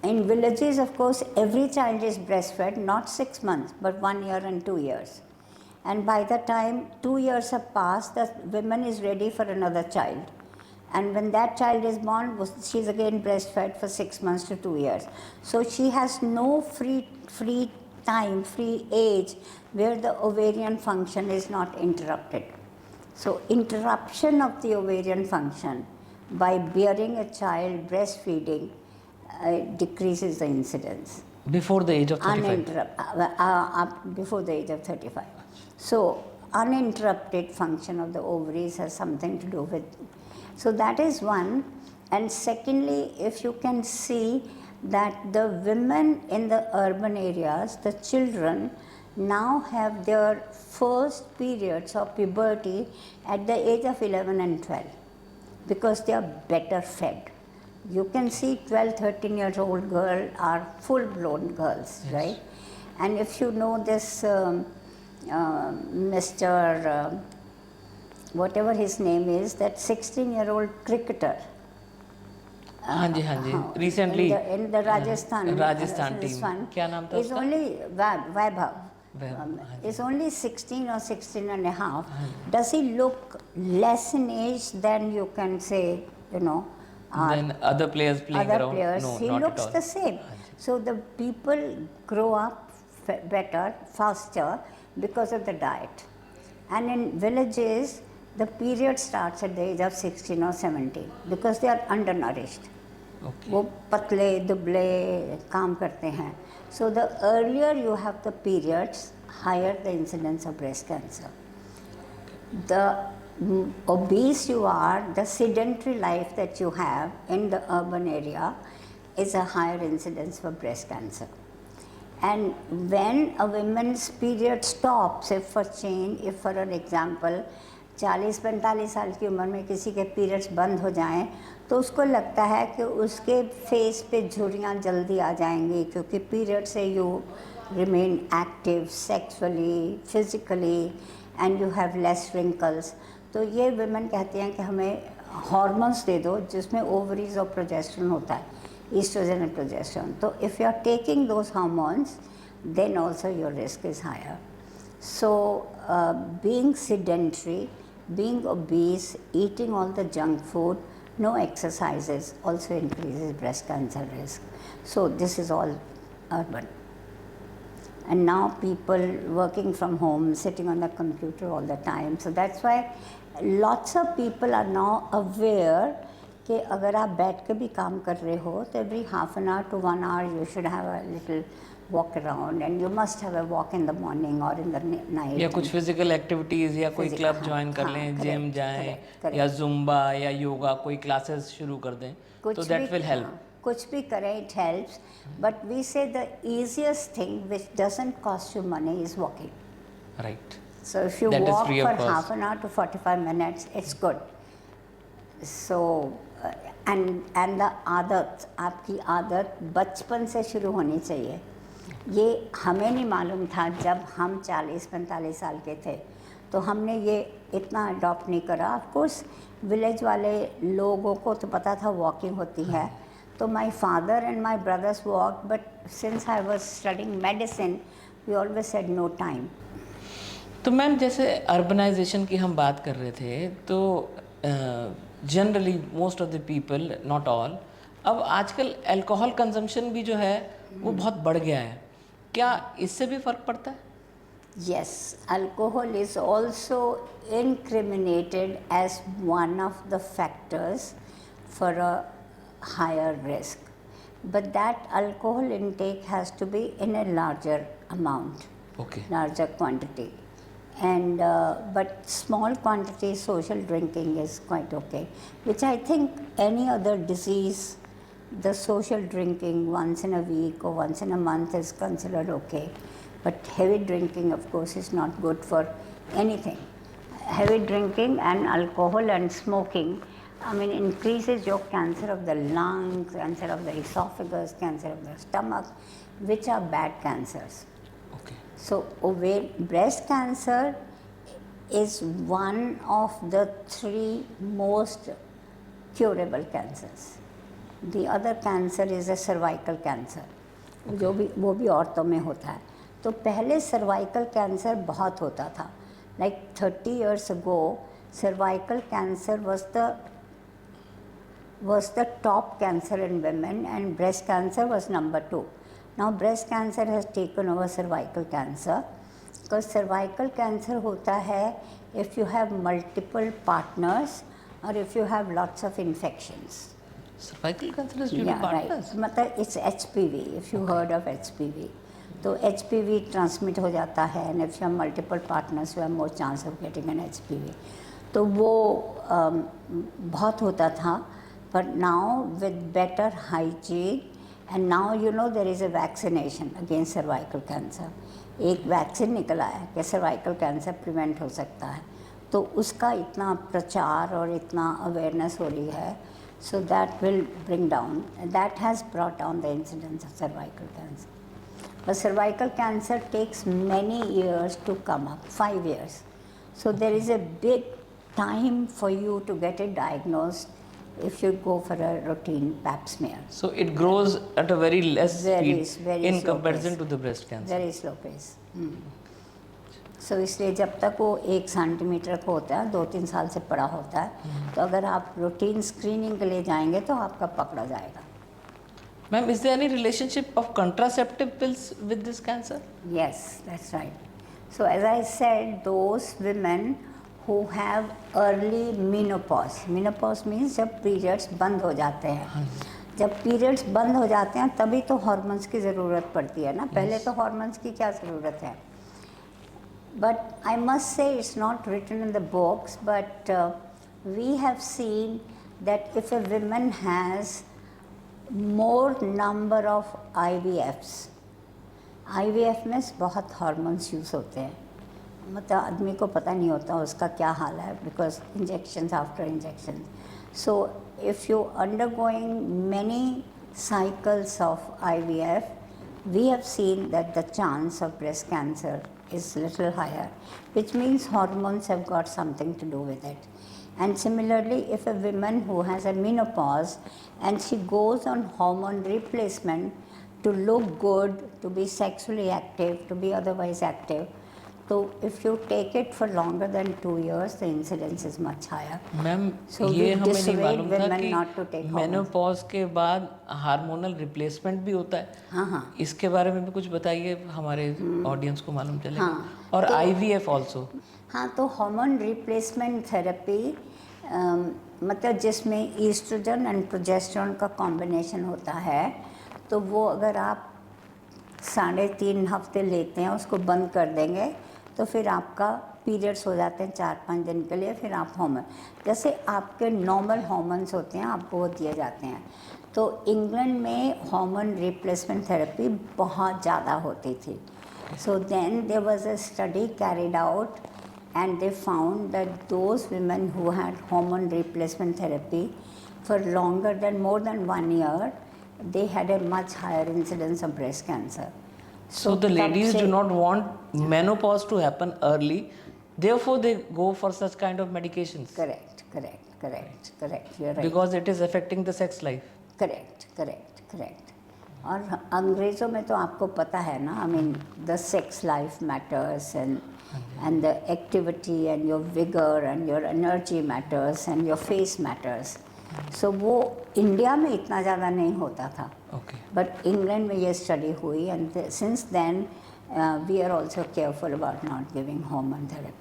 In villages, of course, every child is breastfed, not 6 months, but 1 year and 2 years. And by the time 2 years have passed, the woman is ready for another child. And when that child is born, she's again breastfed for 6 months to 2 years. So she has no free time, free age where the ovarian function is not interrupted. So interruption of the ovarian function by bearing a child, breastfeeding, decreases the incidence. Before the age of 35? Before the age of 35. So uninterrupted function of the ovaries has something to do with. So that is one. And secondly, if you can see that the women in the urban areas, the children, now have their first periods of puberty at the age of 11 and 12 because they are better fed. You can see 12, 13-year-old girls are full-blown girls, Yes. right? And if you know this Mr. Whatever his name is, that 16-year-old cricketer. हाँ जी हाँ जी recently In the Rajasthan Rajasthan this team one, क्या नाम था is उसका only Vaibhav. वैभव, हाँ जी। Is only 16 or 16 and a half. Does he look less in age than you can say, you know, Then other players playing other around? players? No, He not looks at all. the same. So the people grow up better, faster because of the diet. And in villages, the period starts at the age of 16 or 17 because they are undernourished. Okay. वो पतले दुबले काम करते हैं. So the earlier you have the periods, higher the incidence of breast cancer. The obese you are, the sedentary life that you have in the urban area is a higher incidence for breast cancer. And when a woman's period stops, if for an example 40-45 साल की उम्र में किसी के पीरियड्स बंद हो जाएं तो उसको लगता है कि उसके फेस पे झुर्रियाँ जल्दी आ जाएंगी क्योंकि पीरियड से you remain active sexually physically and you have less wrinkles. तो ये वुमेन कहती हैं कि हमें हार्मोन्स दे दो जिसमें ओवरीज और प्रोजेस्टेरोन होता है, ईस्ट्रोजन एंड प्रोजेस्टेरोन. तो if you are taking those hormones then also your risk is higher. So being sedentary, being obese, eating all the junk food, no exercises also increases breast cancer risk. So this is all urban. And now people working from home, sitting on the computer all the time. So that's why lots of people are now aware कि अगर आप बैठ के भी काम कर रहे हो तो every half an hour to 1 hour you should have a little walk around and you must have a walk in the morning or in the night. या कुछ फिजिकल एक्टिविटीज या कोई Physical, क्लब ज्वाइन कर हाँ, लें, correct, जिम जाएं correct. या जुम्बा या योगा कोई क्लासेस शुरू कर दें तो दैट विल हेल्प. कुछ भी करें, it helps. But we say the easiest thing which doesn't cost you money is walking. Right. So if you That is walk free of for cost. half an hour to 45 minutes, it's good. So and the आदत, आपकी आदत बचपन से शुरू होनी चाहिए. ये हमें नहीं मालूम था जब हम 40-45 साल के थे तो हमने ये इतना अडॉप्ट नहीं करा. ऑफ कोर्स विलेज वाले लोगों को तो पता था वॉकिंग होती है. तो my father and my brothers walk, but since I was studying medicine we always said no time. तो मैम जैसे अर्बनाइजेशन की हम बात कर रहे थे तो generally most of the people, not all, अब आजकल अल्कोहल कंजम्पशन भी जो है वो बहुत बढ़ गया है. क्या इससे भी फ़र्क पड़ता है? Yes, alcohol is also incriminated as one of the factors for a higher risk. But that alcohol intake has to be in a larger amount, okay. larger quantity. And but small quantity social drinking is quite okay, which I think any other disease, the social drinking once in a week or once in a month is considered okay. But heavy drinking, of course, is not good for anything. Heavy drinking and alcohol and smoking, I mean, increases your cancer of the lungs, cancer of the esophagus, cancer of the stomach, which are bad cancers. Okay. So breast cancer is one of the 3 most curable cancers. The other cancer is a cervical cancer, वो भी औरतों में होता है. तो पहले cervical cancer बहुत होता था. Like 30 years ago, cervical cancer was the top cancer in women and breast cancer was number 2. Now breast cancer has taken over cervical cancer because cervical cancer होता है if you have multiple partners or if you have lots of infections. Cervical cancer is due to partners? मतलब it's HPV, if you heard of HPV. तो HPV ट्रांसमिट हो जाता है and if you have multiple partners you have more chance of getting an HPV. तो वो बहुत होता था. but now with better hygiene, and now you know there is a vaccination against cervical cancer. एक वैक्सीन निकला है कि सर्वाइकल कैंसर प्रिवेंट हो सकता है, तो उसका इतना प्रचार और इतना अवेयरनेस हो रही है, so that has brought down the incidence of cervical cancer. But cervical cancer takes many years to come up, 5 years. So there is a big time for you to get it diagnosed if you go for a routine pap smear. So it grows at a very less speed very in slow comparison pace. to the breast cancer. Very slow pace. So इसलिए जब तक वो 1 सेंटीमीटर का होता है, 2-3 साल से बड़ा होता है, तो अगर आप रूटीन स्क्रीनिंग के लिए जाएंगे तो आपका पकड़ा जाएगा. Ma'am, is there any relationship of contraceptive pills with this cancer? Yes, that's right. So as I said, those women who have early menopause means जब periods बंद हो जाते हैं. जब periods बंद हो जाते हैं तभी तो hormones की ज़रूरत पड़ती है ना. पहले तो hormones की क्या ज़रूरत है. But I must say it's not written in the books, but we have seen that if a woman has more number of IVFs, IVF में बहुत हार्मोन्स यूज़ होते हैं, मतलब आदमी को पता नहीं होता उसका क्या हाल है, because injections after injection. So if you undergoing many cycles of IVF, we have seen that the chance of breast cancer is little higher, which means hormones have got something to do with it. And similarly, if a woman who has a menopause and she goes on hormone replacement to look good, to be sexually active, to be otherwise active, so if you take it for longer than 2 years, the incidence is much higher. Ma'am So ये we हमें नहीं dissuade मालूम था women not to कि take मेनोपॉज के बाद हार्मोनल रिप्लेसमेंट भी होता है. हाँ. इसके बारे में भी कुछ बताइए, हमारे ऑडियंस को मालूम चलेगा. हाँ, और तो IVF ऑल्सो. हाँ, तो हार्मोन रिप्लेसमेंट थेरेपी मतलब जिसमें ईस्ट्रोजन एंड प्रोजेस्टेरोन का कॉम्बिनेशन होता है, तो वो अगर आप 3.5 हफ्ते लेते हैं, उसको बंद कर देंगे, तो फिर आपका पीरियड्स हो जाते हैं 4-5 दिन के लिए. फिर आप हार्मोन जैसे आपके नॉर्मल हार्मोन्स होते हैं आपको वो दिए जाते हैं. तो इंग्लैंड में हार्मोन रिप्लेसमेंट थेरेपी बहुत ज़्यादा होती थी. So then there was a study carried out and they found that those women who had hormone replacement therapy for more than 1 year, they had a much higher incidence of breast cancer. So the ladies do not want menopause to happen early, therefore they go for such kind of medications. Correct. You're right. Because it is affecting the sex life. Correct. और अंग्रेज़ों में तो आपको पता है ना, I mean the sex life matters and the activity and your vigor and your energy matters and your face matters. So वो इंडिया में इतना ज़्यादा नहीं होता था. Okay. But इंग्लैंड में ये स्टडी हुई and since then we are also careful about not giving hormone therapy.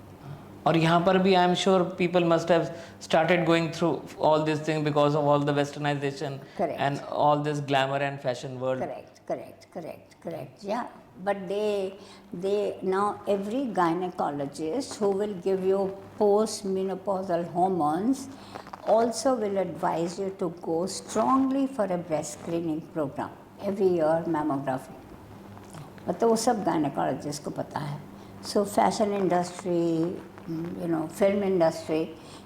और यहाँ पर भी I am sure people must have started going through all this thing because of all the westernisation and all this glamour and fashion world. Correct. Yeah, but they now every gynecologist who will give you post-menopausal hormones also will advise you to go strongly for a breast screening program every year, mammography. मतलब वो सब gynecologist को पता है. So fashion industry, film industry,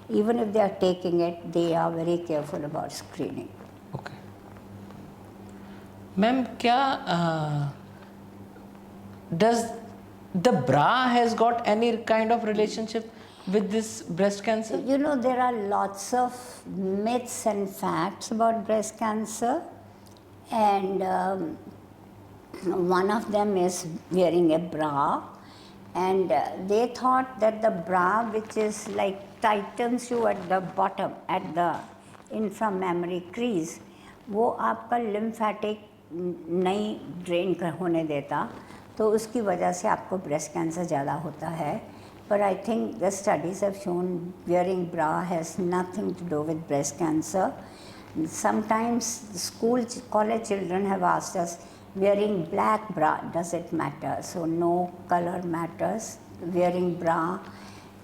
even if they are taking it, they are very careful about screening. Okay. Ma'am, क्या does the bra has got any kind of relationship with this breast cancer? There are lots of myths and facts about breast cancer, and one of them is wearing a bra. And they thought that the bra, which is like tightens you at the bottom, at the inframammary crease, वो आपका lymphatic नहीं ड्रेन होने देता, तो उसकी वजह से आपको ब्रेस्ट कैंसर ज़्यादा होता है. But I think the studies have shown wearing bra has nothing to do with breast cancer. Sometimes college children have asked us, wearing black bra, does it matter? So no color matters. Wearing bra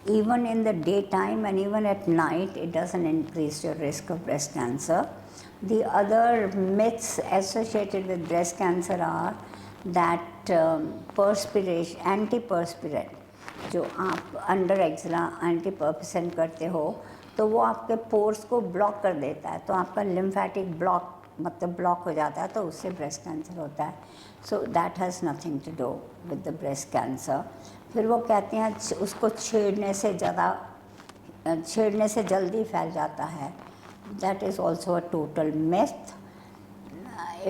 even in the daytime and even at night, it doesn't increase your risk of breast cancer. The other myths associated with breast cancer are that perspiration, antiperspirant, जो आप अंडर एक्सला एंटीपर्पिसन करते हो तो वो आपके पोर्स को ब्लॉक कर देता है, तो आपका लिम्फेटिक ब्लॉक मतलब ब्लॉक हो जाता है, तो उससे ब्रेस्ट कैंसर होता है. So that has nothing to do with the breast cancer. फिर वो कहते हैं उसको छेड़ने से जल्दी फैल जाता है. That is also a total myth.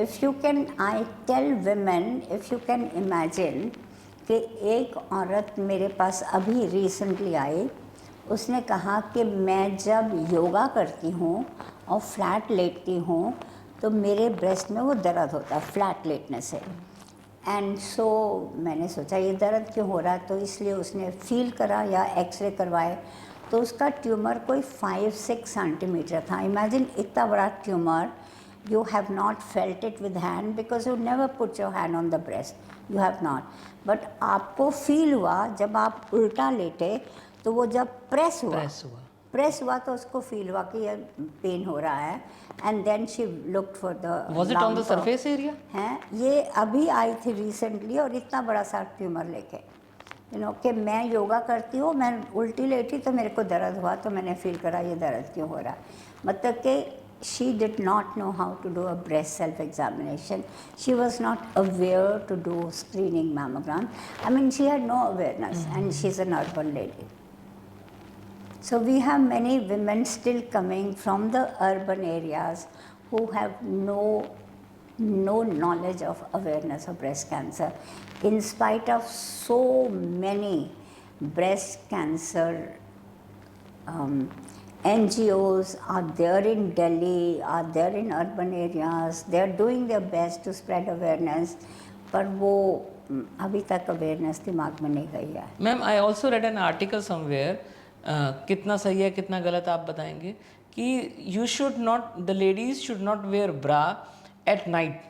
If you can, I tell women, if you can imagine कि एक औरत मेरे पास अभी रिसेंटली आई, उसने कहा कि मैं जब योगा करती हूँ और फ्लैट लेटती हूँ तो मेरे ब्रेस्ट में वो दर्द होता है फ्लैट लेटने से. एंड सो मैंने सोचा ये दर्द क्यों हो रहा है, तो इसलिए उसने फील करा या एक्सरे करवाए तो उसका ट्यूमर कोई 5-6 सेंटीमीटर था. इमेजिन इतना बड़ा tumour. You have not felt it with hand because you never put your hand on the breast. You have not. But आपको फील हुआ जब आप उल्टा लेटे तो वो जब प्रेस हुआ तो उसको फील हुआ कि ये पेन हो रहा है. And then she looked for the. Was it on the surface area? हैं, ये अभी आई थी रिसेंटली और इतना बड़ा सा ट्यूमर लेके. कि मैं योगा करती हूँ, मैं उल्टी लेटी तो मेरे को दर्द हुआ तो मैंने फील करा ये दर्द क्यों हो रहा है. मतलब कि she did not know how to do a breast self-examination. She was not aware to do screening mammogram. I mean, she had no awareness, and she's an urban lady. So we have many women still coming from the urban areas who have no knowledge of awareness of breast cancer, in spite of so many breast cancer NGOs are there in Delhi, are there in urban areas. They are doing their best to spread awareness, पर वो अभी तक awareness दिमाग में नहीं गई है. Ma'am, I also read an article somewhere, कितना सही है कितना गलत आप बताएंगे, कि the ladies should not wear bra at night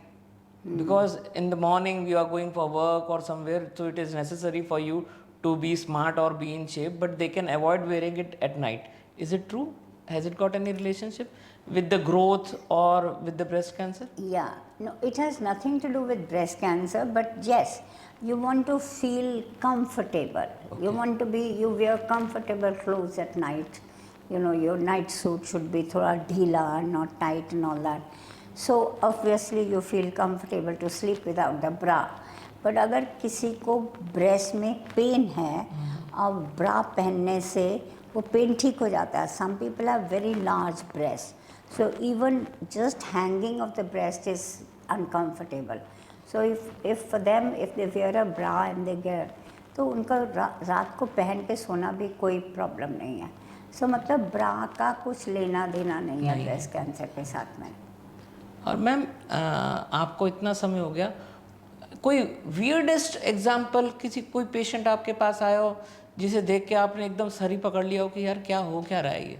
because in the morning you are going for work or somewhere, so it is necessary for you to be smart or be in shape, but they can avoid wearing it at night. Is it true? Has it got any relationship with the growth or with the breast cancer? Yeah, no, it has nothing to do with breast cancer, but yes, you want to feel comfortable. Okay. You wear comfortable clothes at night. Your night suit should be thoda dheela, not tight and all that. So obviously you feel comfortable to sleep without the bra. But अगर किसी को breast में pain है और bra पहनने से वो पेन ठीक हो जाता है. Some people have very large breasts, so even just hanging of the breast is uncomfortable. So if for them, if they wear a bra and they get, तो उनका रात को पहन के सोना भी कोई प्रॉब्लम नहीं है. So मतलब ब्रा का कुछ लेना देना नहीं है ब्रेस्ट कैंसर के साथ में. और मैम, आपको इतना समय हो गया, कोई वियर्डेस्ट एग्जाम्पल, कोई पेशेंट आपके पास आया हो जिसे देख के आपने एकदम सर ही पकड़ लिया हो कि यार क्या हो क्या रहा है ये,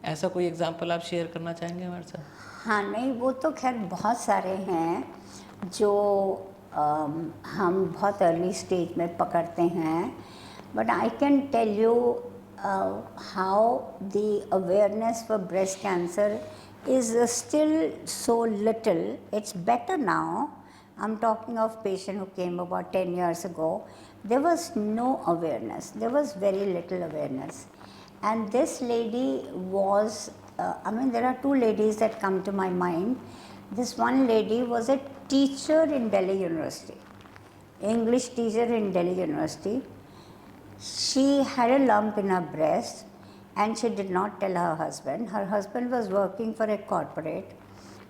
ऐसा कोई एग्जांपल आप शेयर करना चाहेंगे हमारे साथ? हाँ, नहीं, वो तो खैर बहुत सारे हैं जो हम बहुत अर्ली स्टेज में पकड़ते हैं. But I can tell you how the awareness for breast cancer is still so little. It's better now. I'm talking of patient who came about 10 years ago. There was no awareness. There was very little awareness. And this lady was, there are two ladies that come to my mind. This one lady was a teacher in Delhi University, English teacher in Delhi University. She had a lump in her breast and she did not tell her husband. Her husband was working for a corporate.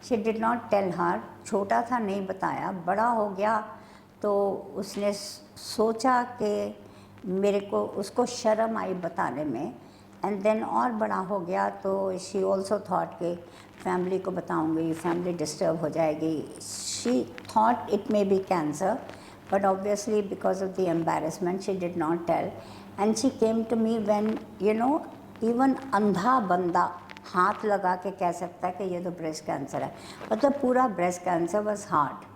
She did not tell her. छोटा था नहीं बताया. बड़ा हो गया तो उसने सोचा कि उसको शर्म आई बताने में. एंड देन और बड़ा हो गया तो शी ऑल्सो थॉट कि फैमिली को बताऊंगी, फैमिली डिस्टर्ब हो जाएगी. She thought it may be cancer, but obviously because of the embarrassment she did not tell. And she came to me when even अंधा बंदा हाथ लगा के कह सकता है कि ये तो ब्रेस्ट कैंसर है. मतलब पूरा breast cancer was hard,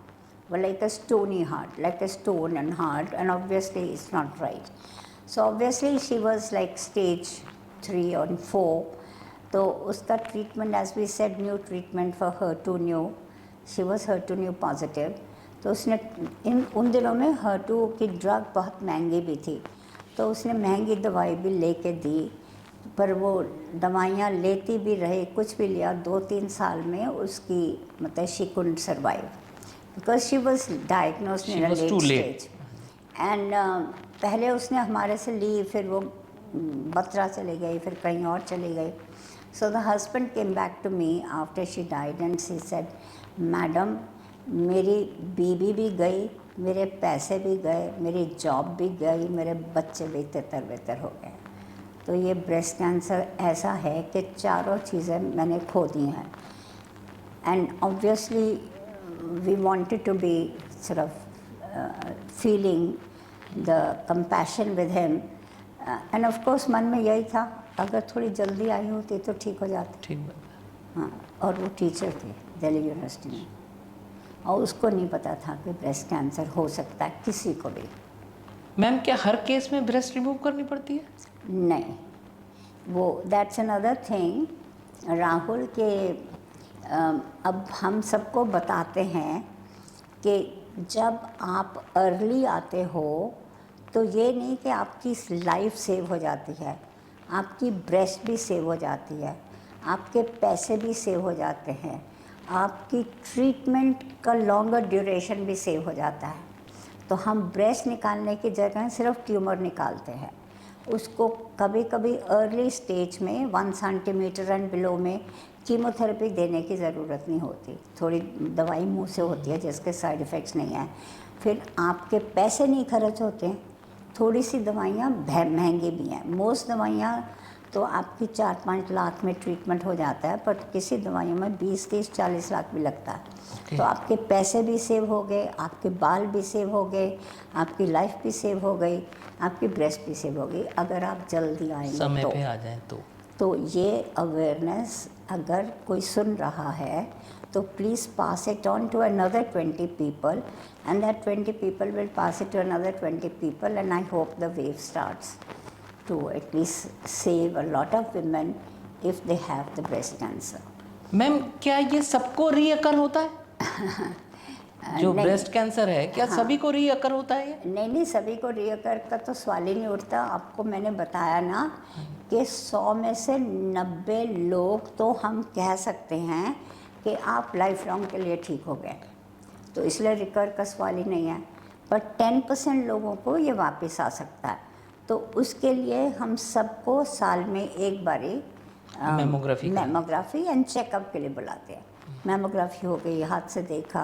well, like a stony heart, like a stone and hard, and obviously it's not right. So obviously she was like stage 3 और 4. तो उसका treatment, as we said, new treatment for HER2/neu. She was HER2/neu positive. तो उसने उन दिनों में HER2 की ड्रग बहुत महंगी भी थी, तो उसने महंगी दवाई भी लेके दी, पर वो दवाइयाँ लेती भी रही, कुछ भी लिया, 2-3 साल में उसकी मतलब she couldn't survive because she was diagnosed in a late stage. And पहले उसने हमारे से ली, फिर वो बत्रा चली गई, फिर कहीं और चली गई. So the husband came back to me after she died and she said, madam मेरी बीवी भी गई, मेरे पैसे भी गए, मेरी जॉब भी गई, मेरे बच्चे भी तितर बितर हो गए. तो ये ब्रेस्ट कैंसर ऐसा है कि चारों चीज़ें मैंने खो दी हैं. And obviously we wanted to be sort of feeling the compassion with him. And of course मन में यही था, अगर थोड़ी जल्दी आई होती तो ठीक हो जाती. ठीक बात है. हाँ, और वो टीचर थे दिल्ली यूनिवर्सिटी में, और उसको नहीं पता था कि ब्रेस्ट कैंसर हो सकता है किसी को भी. मैम क्या हर केस में ब्रेस्ट रिमूव करनी पड़ती है? नहीं, वो दैट्स अनदर थिंग राहुल के. अब हम सबको बताते हैं कि जब आप अर्ली आते हो तो ये नहीं कि आपकी लाइफ सेव हो जाती है, आपकी ब्रेस्ट भी सेव हो जाती है, आपके पैसे भी सेव हो जाते हैं, आपकी ट्रीटमेंट का लॉन्गर ड्यूरेशन भी सेव हो जाता है. तो हम ब्रेस्ट निकालने की जगह सिर्फ ट्यूमर निकालते हैं. उसको कभी कभी अर्ली स्टेज में 1 सेंटीमीटर एंड बिलो में कीमोथेरेपी देने की ज़रूरत नहीं होती, थोड़ी दवाई मुंह से होती है जिसके साइड इफ़ेक्ट्स नहीं हैं. फिर आपके पैसे नहीं खर्च होते हैं. थोड़ी सी दवाइयाँ महंगी भी हैं. मोस्ट दवाइयाँ तो आपकी 4-5 लाख में ट्रीटमेंट हो जाता है, पर किसी दवाइयों में 20-30-40 लाख भी लगता है. तो आपके पैसे भी सेव हो गए, आपके बाल भी सेव हो गए, आपकी लाइफ भी सेव हो गई, आपकी ब्रेस्ट भी सेव हो गई, अगर आप जल्दी आएंगे समय तो. पे आ जाए तो ये अवेयरनेस अगर कोई सुन रहा है तो please pass it on to another 20 people, and that 20 people will pass it to another 20 people, and I hope the wave starts to at least save a lot of women if they have the breast cancer. Ma'am क्या ये सबको रीअकर होता है? जो ब्रेस्ट कैंसर है क्या सभी को रीअकर होता है ये? नहीं, सभी को रीअकर का तो सवाल ही नहीं उठता. आपको मैंने बताया ना कि 100 में से 90 लोग तो हम कह सकते हैं कि आप लाइफ लॉन्ग के लिए ठीक हो गए, तो इसलिए रिकर का सवाल ही नहीं है. पर 10% लोगों को ये वापस आ सकता है. तो उसके लिए हम सबको साल में एक बारी मैमोग्राफी एंड चेकअप के लिए बुलाते हैं. मैमोग्राफी हो गई, हाथ से देखा,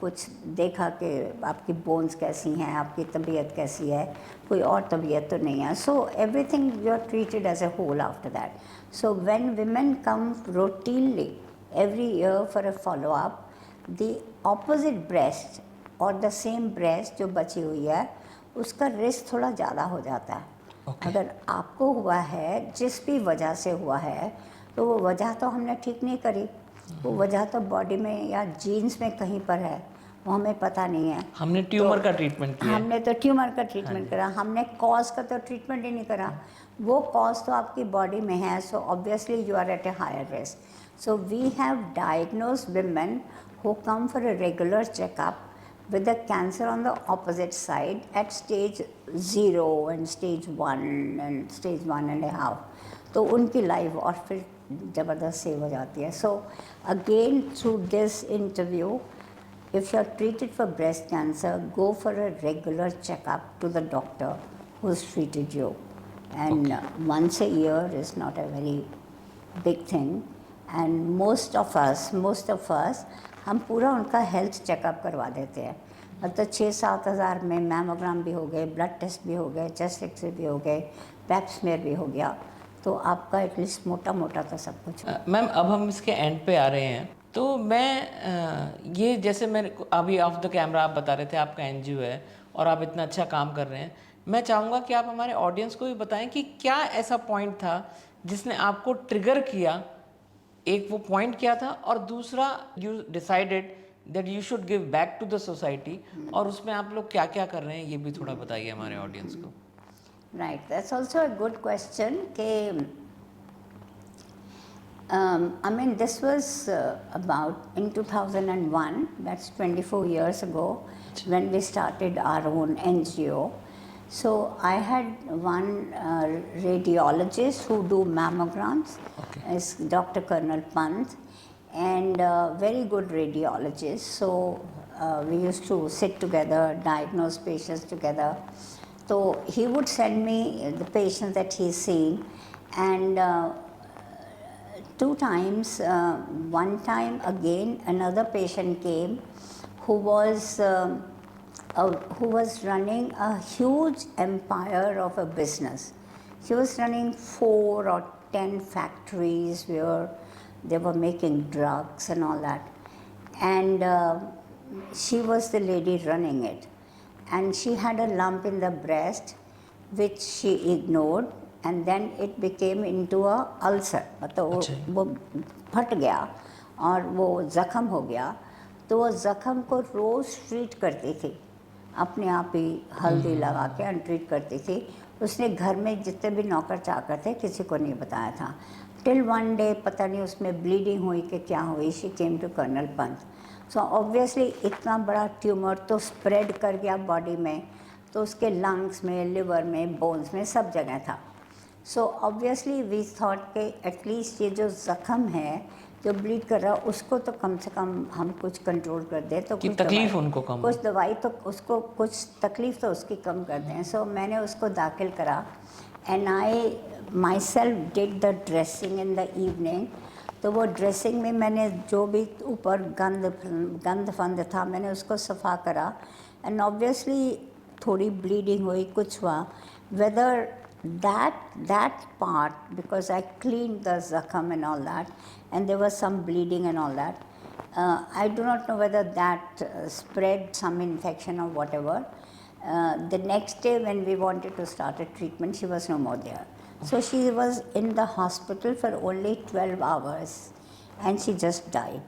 कुछ देखा कि आपकी बोन्स कैसी हैं, आपकी तबीयत कैसी है, कोई और तबीयत तो नहीं है. So everything you are treated as a whole after that. So when women come routinely every year for a follow up, the opposite breast और the same breast जो बची हुई है उसका रिस्क थोड़ा ज़्यादा हो जाता है. अगर आपको हुआ है, जिस भी वजह से हुआ है, तो वो वजह तो हमने ठीक नहीं करी, वो वजह तो बॉडी में या जीन्स में कहीं पर है, वो हमें पता नहीं है. हमने ट्यूमर का ट्रीटमेंट किया. हमने तो ट्यूमर का ट्रीटमेंट करा, हमने कॉज का तो ट्रीटमेंट ही नहीं करा. वो कॉज तो आपकी बॉडी में है, so obviously you are at a higher risk. So we have diagnosed women who come for a regular checkup with the cancer on the opposite side at stage 0 and stage 1 and stage 1.5. तो उनकी लाइफ और फिर ज़बरदस्त सेव हो जाती है. So again through this interview, if you are treated for breast cancer, go for a regular checkup to the doctor who's treated you. And once a year is not a very big thing. And most of us हम पूरा उनका हेल्थ चेकअप करवा देते हैं. मतलब 6-7 हज़ार में मैमोग्राम भी हो गए, ब्लड टेस्ट भी हो गए, चेस्ट एक्सरे भी हो गए, पैप स्मेयर भी हो गया, तो आपका एटलीस्ट मोटा तो सब कुछ. मैम अब हम इसके एंड पे आ रहे हैं, तो मैं ये जैसे मैं अभी ऑफ द कैमरा आप बता रहे थे आपका एनजीओ है और आप इतना अच्छा काम कर रहे हैं, मैं चाहूँगा कि आप हमारे ऑडियंस को भी बताएं कि क्या ऐसा पॉइंट था जिसने आपको ट्रिगर किया. एक वो पॉइंट क्या था, और दूसरा you decided that you should give back to the society, और उसमें आप लोग क्या क्या कर रहे हैं ये भी थोड़ा बताइए हमारे ऑडियंस को. Right, that's also a good question. I mean, this was about in 2001, that's 24 years ago, when we started our own NGO. So I had one radiologist who do mammograms, Okay. is Dr. Colonel Pant, and very good radiologist. So we used to sit together, diagnose patients together. So he would send me the patients that he's seen, and two times, one time again another patient came who was running a huge empire of a business. She was running 4 or 10 factories where they were making drugs and all that, and she was the lady running it, and she had a lump in the breast which she ignored, and then it became into a ulcer, मतलब अच्छा। वो फट गया और वो ज़ख्म हो गया, तो वो ज़ख्म को रोज़ ट्रीट करती थी, अपने आप ही हल्दी लगा के अनट्रीट करती थी। उसने घर में जितने भी नौकर चाकर थे किसी को नहीं बताया था, टिल वन डे पता नहीं उसमें ब्लीडिंग हुई कि क्या हुई, she came to colonel Pant. So obviously इतना बड़ा ट्यूमर तो स्प्रेड कर गया बॉडी में, तो उसके लंग्स में, लिवर में, बोन्स में, सब जगह था। सो ऑब्वियसली वी थॉट कि एटलीस्ट ये जो ज़ख्म है जो ब्लीड कर रहा है उसको तो कम से कम हम कुछ कंट्रोल कर दें, तो कि कुछ तकलीफ दवाई, उनको कम कुछ दवाई तो उसको, कुछ तकलीफ तो उसकी कम कर दें। सो मैंने उसको दाखिल करा, and I my self did the dressing in the evening. तो वो ड्रेसिंग में मैंने जो भी ऊपर गंद फंद था मैंने उसको सफ़ा करा, एंड ऑब्वियसली थोड़ी ब्लीडिंग हुई, कुछ हुआ, weather that part, because I cleaned the zakham and all that, and there was some bleeding and all that. I do not know whether that spread some infection or whatever. The next day when we wanted to start a treatment, she was no more there. So she was in the hospital for only 12 hours and she just died.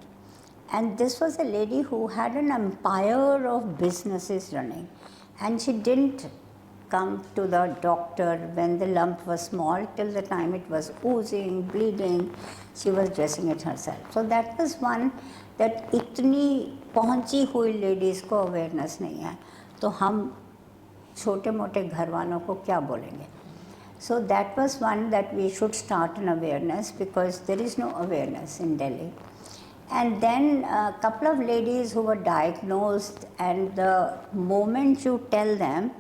And this was a lady who had an empire of businesses running, and she didn't come to the doctor when the lump was small, till the time it was oozing, bleeding, she was dressing it herself. So that was one, that इतनी पहुंची हुई लेडीज़ को अवेयरनेस नहीं है, तो हम छोटे मोटे घर वालों को क्या बोलेंगे। So that was one that we should start an awareness, because there is no awareness in Delhi. And then a couple of ladies who were diagnosed, and the moment you tell them,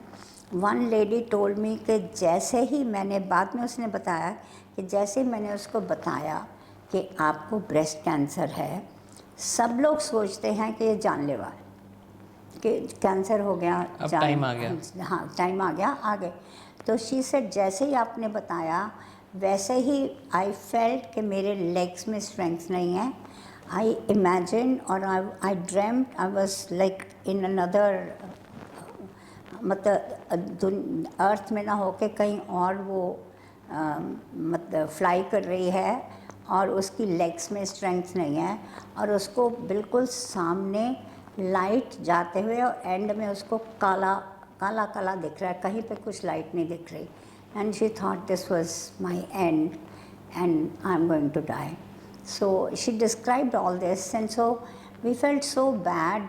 one lady told me कि जैसे ही मैंने, बाद में उसने बताया कि जैसे ही मैंने उसको बताया कि आपको ब्रेस्ट कैंसर है, सब लोग सोचते हैं कि ये जानलेवा है, कि कैंसर हो गया, अब टाइम आ गया। हाँ टाइम आ गया, आ गए। तो शी सेड जैसे ही आपने बताया वैसे ही आई फेल्ट कि मेरे लेग्स में स्ट्रेंथ नहीं है। आई इमेजिन और आई dreamed I was like in another, मतलब अर्थ में ना होके कहीं और वो मतलब फ्लाई कर रही है, और उसकी लेग्स में स्ट्रेंथ नहीं है, और उसको बिल्कुल सामने लाइट जाते हुए और एंड में उसको काला काला काला दिख रहा है, कहीं पे कुछ लाइट नहीं दिख रही, and she thought this was my end and I am going to die. So she described all this, and so we felt so bad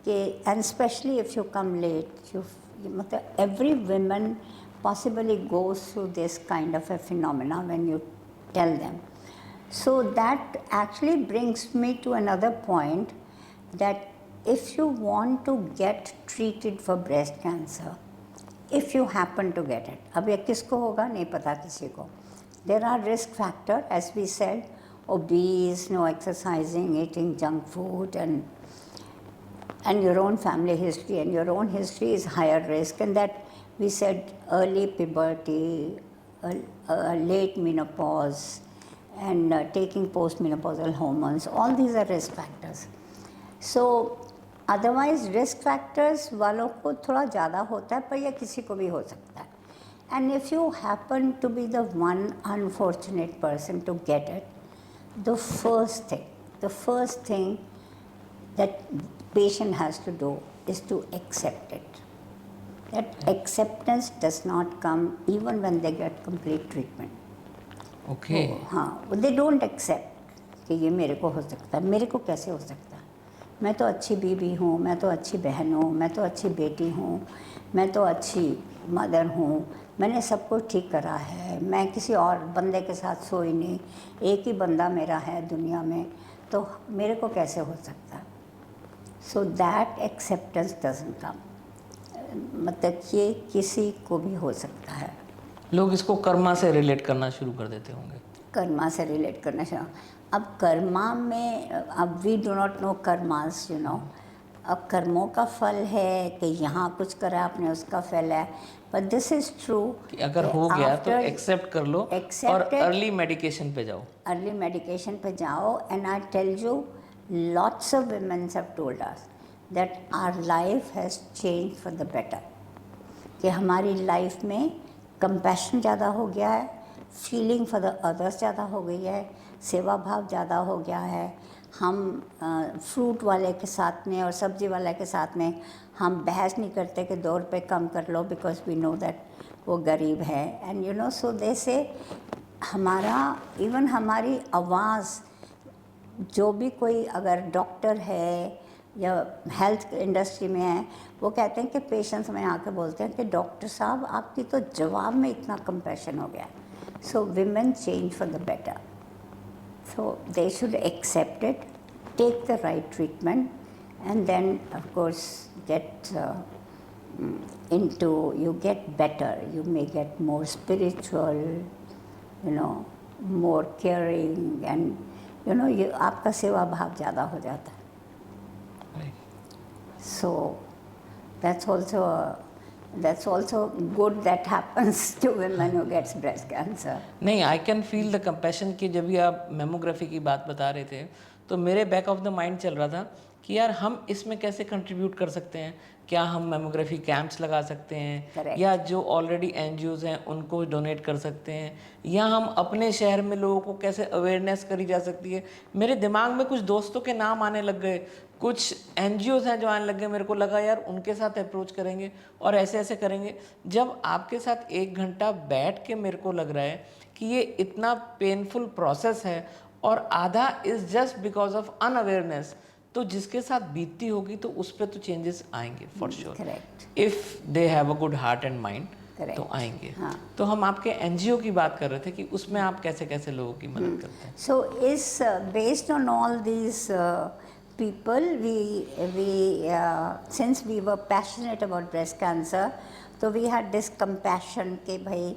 कि, and specially if you come late, you मतलब every woman possibly goes through this kind of a phenomena when you tell them. So that actually brings me to another point, that if you want to get treated for breast cancer, if you happen to get it, अब ये किसको होगा नहीं पता किसी को, there are risk factor as we said, obese, no exercising, eating junk food, and your own family history, and your own history is higher risk, and that we said early puberty, late menopause, and taking postmenopausal hormones, all these are risk factors. So otherwise risk factors वालों को थोड़ा ज़्यादा होता है, पर यह किसी को भी हो सकता है। And if you happen to be the one unfortunate person to get it, the first thing that patient has to do is to accept it. That acceptance does not come even when they get complete treatment. Okay हाँ, they don't accept कि ये मेरे को हो सकता है, मेरे को कैसे हो सकता है, मैं तो अच्छी बीवी हूँ, मैं तो अच्छी बहन हूँ, मैं तो अच्छी बेटी हूँ, मैं तो अच्छी मदर हूँ, मैंने सब कुछ ठीक करा है, मैं किसी और बंदे के साथ सोई नहीं, एक ही बंदा मेरा है दुनिया में, तो मेरे को कैसे हो सकता है. So that acceptance doesn't come. मतलब ये किसी को भी हो सकता है. लोग इसको कर्मा से रिलेट करना शुरू कर देते होंगे. कर्मा से रिलेट करना चाहिए. अब कर्मा में अब we do not know karmas, you know. अब कर्मों का फल है कि यहाँ कुछ करा आपने उसका फल है, बट दिस इज ट्रू कि अगर हो गया तो एक्सेप्ट कर लो और अर्ली मेडिकेशन पे जाओ. अर्ली मेडिकेशन पे जाओ. And I tell you, lots of women have told us that our life has changed for the better. कि हमारी लाइफ में कंपैशन ज़्यादा हो गया है, फीलिंग फॉर द अदर्स ज़्यादा हो गई है, सेवा भाव ज़्यादा हो गया है. हम फ्रूट वाले के साथ में और सब्ज़ी वाले के साथ में हम बहस नहीं करते कि 2 रुपये कम कर लो, बिकॉज वी नो दैट वो गरीब है. एंड यू नो, सो दे से हमारा इवन हमारी आवाज़, जो भी कोई अगर डॉक्टर है या हेल्थ इंडस्ट्री में है, वो कहते हैं कि पेशेंट्स में आके बोलते हैं कि डॉक्टर साहब आपकी तो जवाब में इतना कंपैशन हो गया. So women change for the better. So they should accept it, take the right treatment, and then of course get into, you get better, you may get more spiritual, you know, more caring, and you know, you आपका सेवा भाव ज़्यादा हो जाता है. So that's also good that happens to women who gets breast cancer. नहीं, I can feel the compassion कि जब भी आप मेमोग्राफी की बात बता रहे थे तो मेरे बैक ऑफ द माइंड चल रहा था कि यार हम इसमें कैसे कंट्रीब्यूट कर सकते हैं. क्या हम मेमोग्राफी कैंप्स लगा सकते हैं, Correct. या जो ऑलरेडी एनजीओज हैं उनको डोनेट कर सकते हैं, या हम अपने शहर में लोगों को कैसे अवेयरनेस करी जा सकती है. मेरे दिमाग में कुछ दोस्तों के नाम आने लग गए, कुछ एनजीओज हैं जो आने लग गए. मेरे को लगा यार उनके साथ अप्रोच करेंगे और ऐसे ऐसे करेंगे. जब आपके साथ 1 घंटा बैठ के मेरे को लग रहा है कि ये इतना पेनफुल प्रोसेस है और आधा is just because of unawareness, तो जिसके साथ बीतती होगी तो उस पर तो चेंजेस आएंगे for sure. Correct. If they have a good heart and mind Correct. तो आएंगे. हाँ. तो हम आपके एनजीओ की बात कर रहे थे कि उसमें आप कैसे कैसे लोगों की मदद करते हैं. So is based on all these people, since we were passionate about breast cancer, तो we had this compassion कि भाई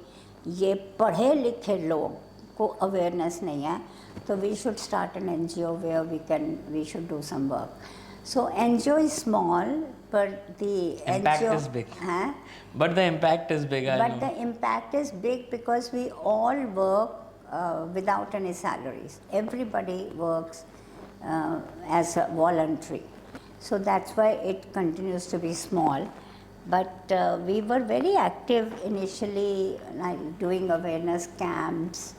ये पढ़े लिखे लोग को अवेयरनेस नहीं है, तो we should start an NGO where we should do some work. So NGO is small, but the Impact NGO is big. हाँ, But the impact is big. I but know. the impact is big because we all work without any salaries. Everybody works as a voluntary. So that's why it continues to be small. But we were very active initially, like doing awareness camps,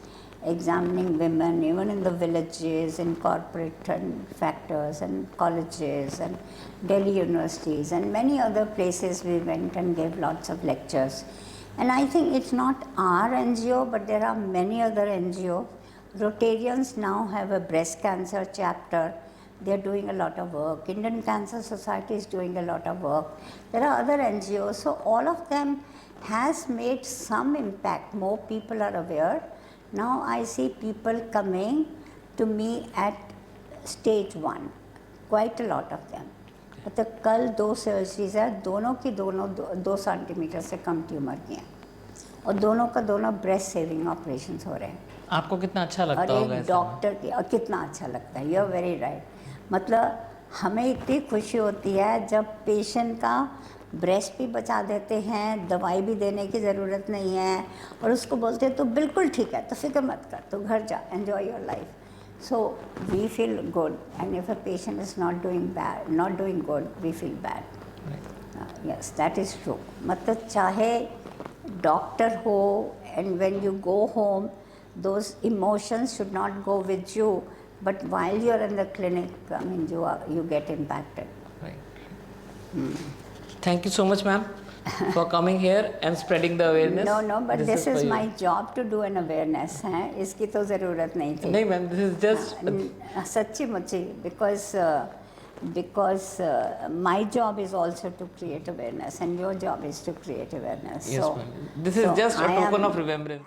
examining women, even in the villages, in corporate and factors and colleges and Delhi universities and many other places we went and gave lots of lectures. And I think it's not our NGO, but there are many other NGOs. Rotarians now have a breast cancer chapter. They're doing a lot of work. Indian Cancer Society is doing a lot of work. There are other NGOs. So all of them has made some impact. More people are aware. Now I see people coming to me at stage 1, quite a lot of them. मतलब कल 2 सर्जरीज है, दोनों की दोनों 2 सेंटीमीटर से कम ट्यूमर की हैं और दोनों का दोनों ब्रेस्ट सेविंग ऑपरेशंस हो रहे हैं. आपको कितना अच्छा लगता और होगा एक ऐसे में? डॉक्टर की, और कितना अच्छा लगता है. You are very right. मतलब हमें इतनी खुशी होती है जब पेशेंट का ब्रेस्ट भी बचा देते हैं, दवाई भी देने की ज़रूरत नहीं है, और उसको बोलते हैं तो बिल्कुल ठीक है, तो फिक्र मत कर, तो घर जा, enjoy your life. So we feel good, and if a patient is not doing good, we feel bad. Right. Yes, that is true. मतलब चाहे डॉक्टर हो, and when you go home, those emotions should not go with you, but while you are in the clinic, I mean, you get impacted. Right. Thank you so much, ma'am. for coming here and spreading the awareness. No, but this for is you. my job to do an awareness है, इसकी तो ज़रूरत नहीं थी। नहीं मैम, this is just सच्ची मुच्ची, because my job is also to create awareness and your job is to create awareness. yes So, ma'am. This is so just a I am- token of remembrance.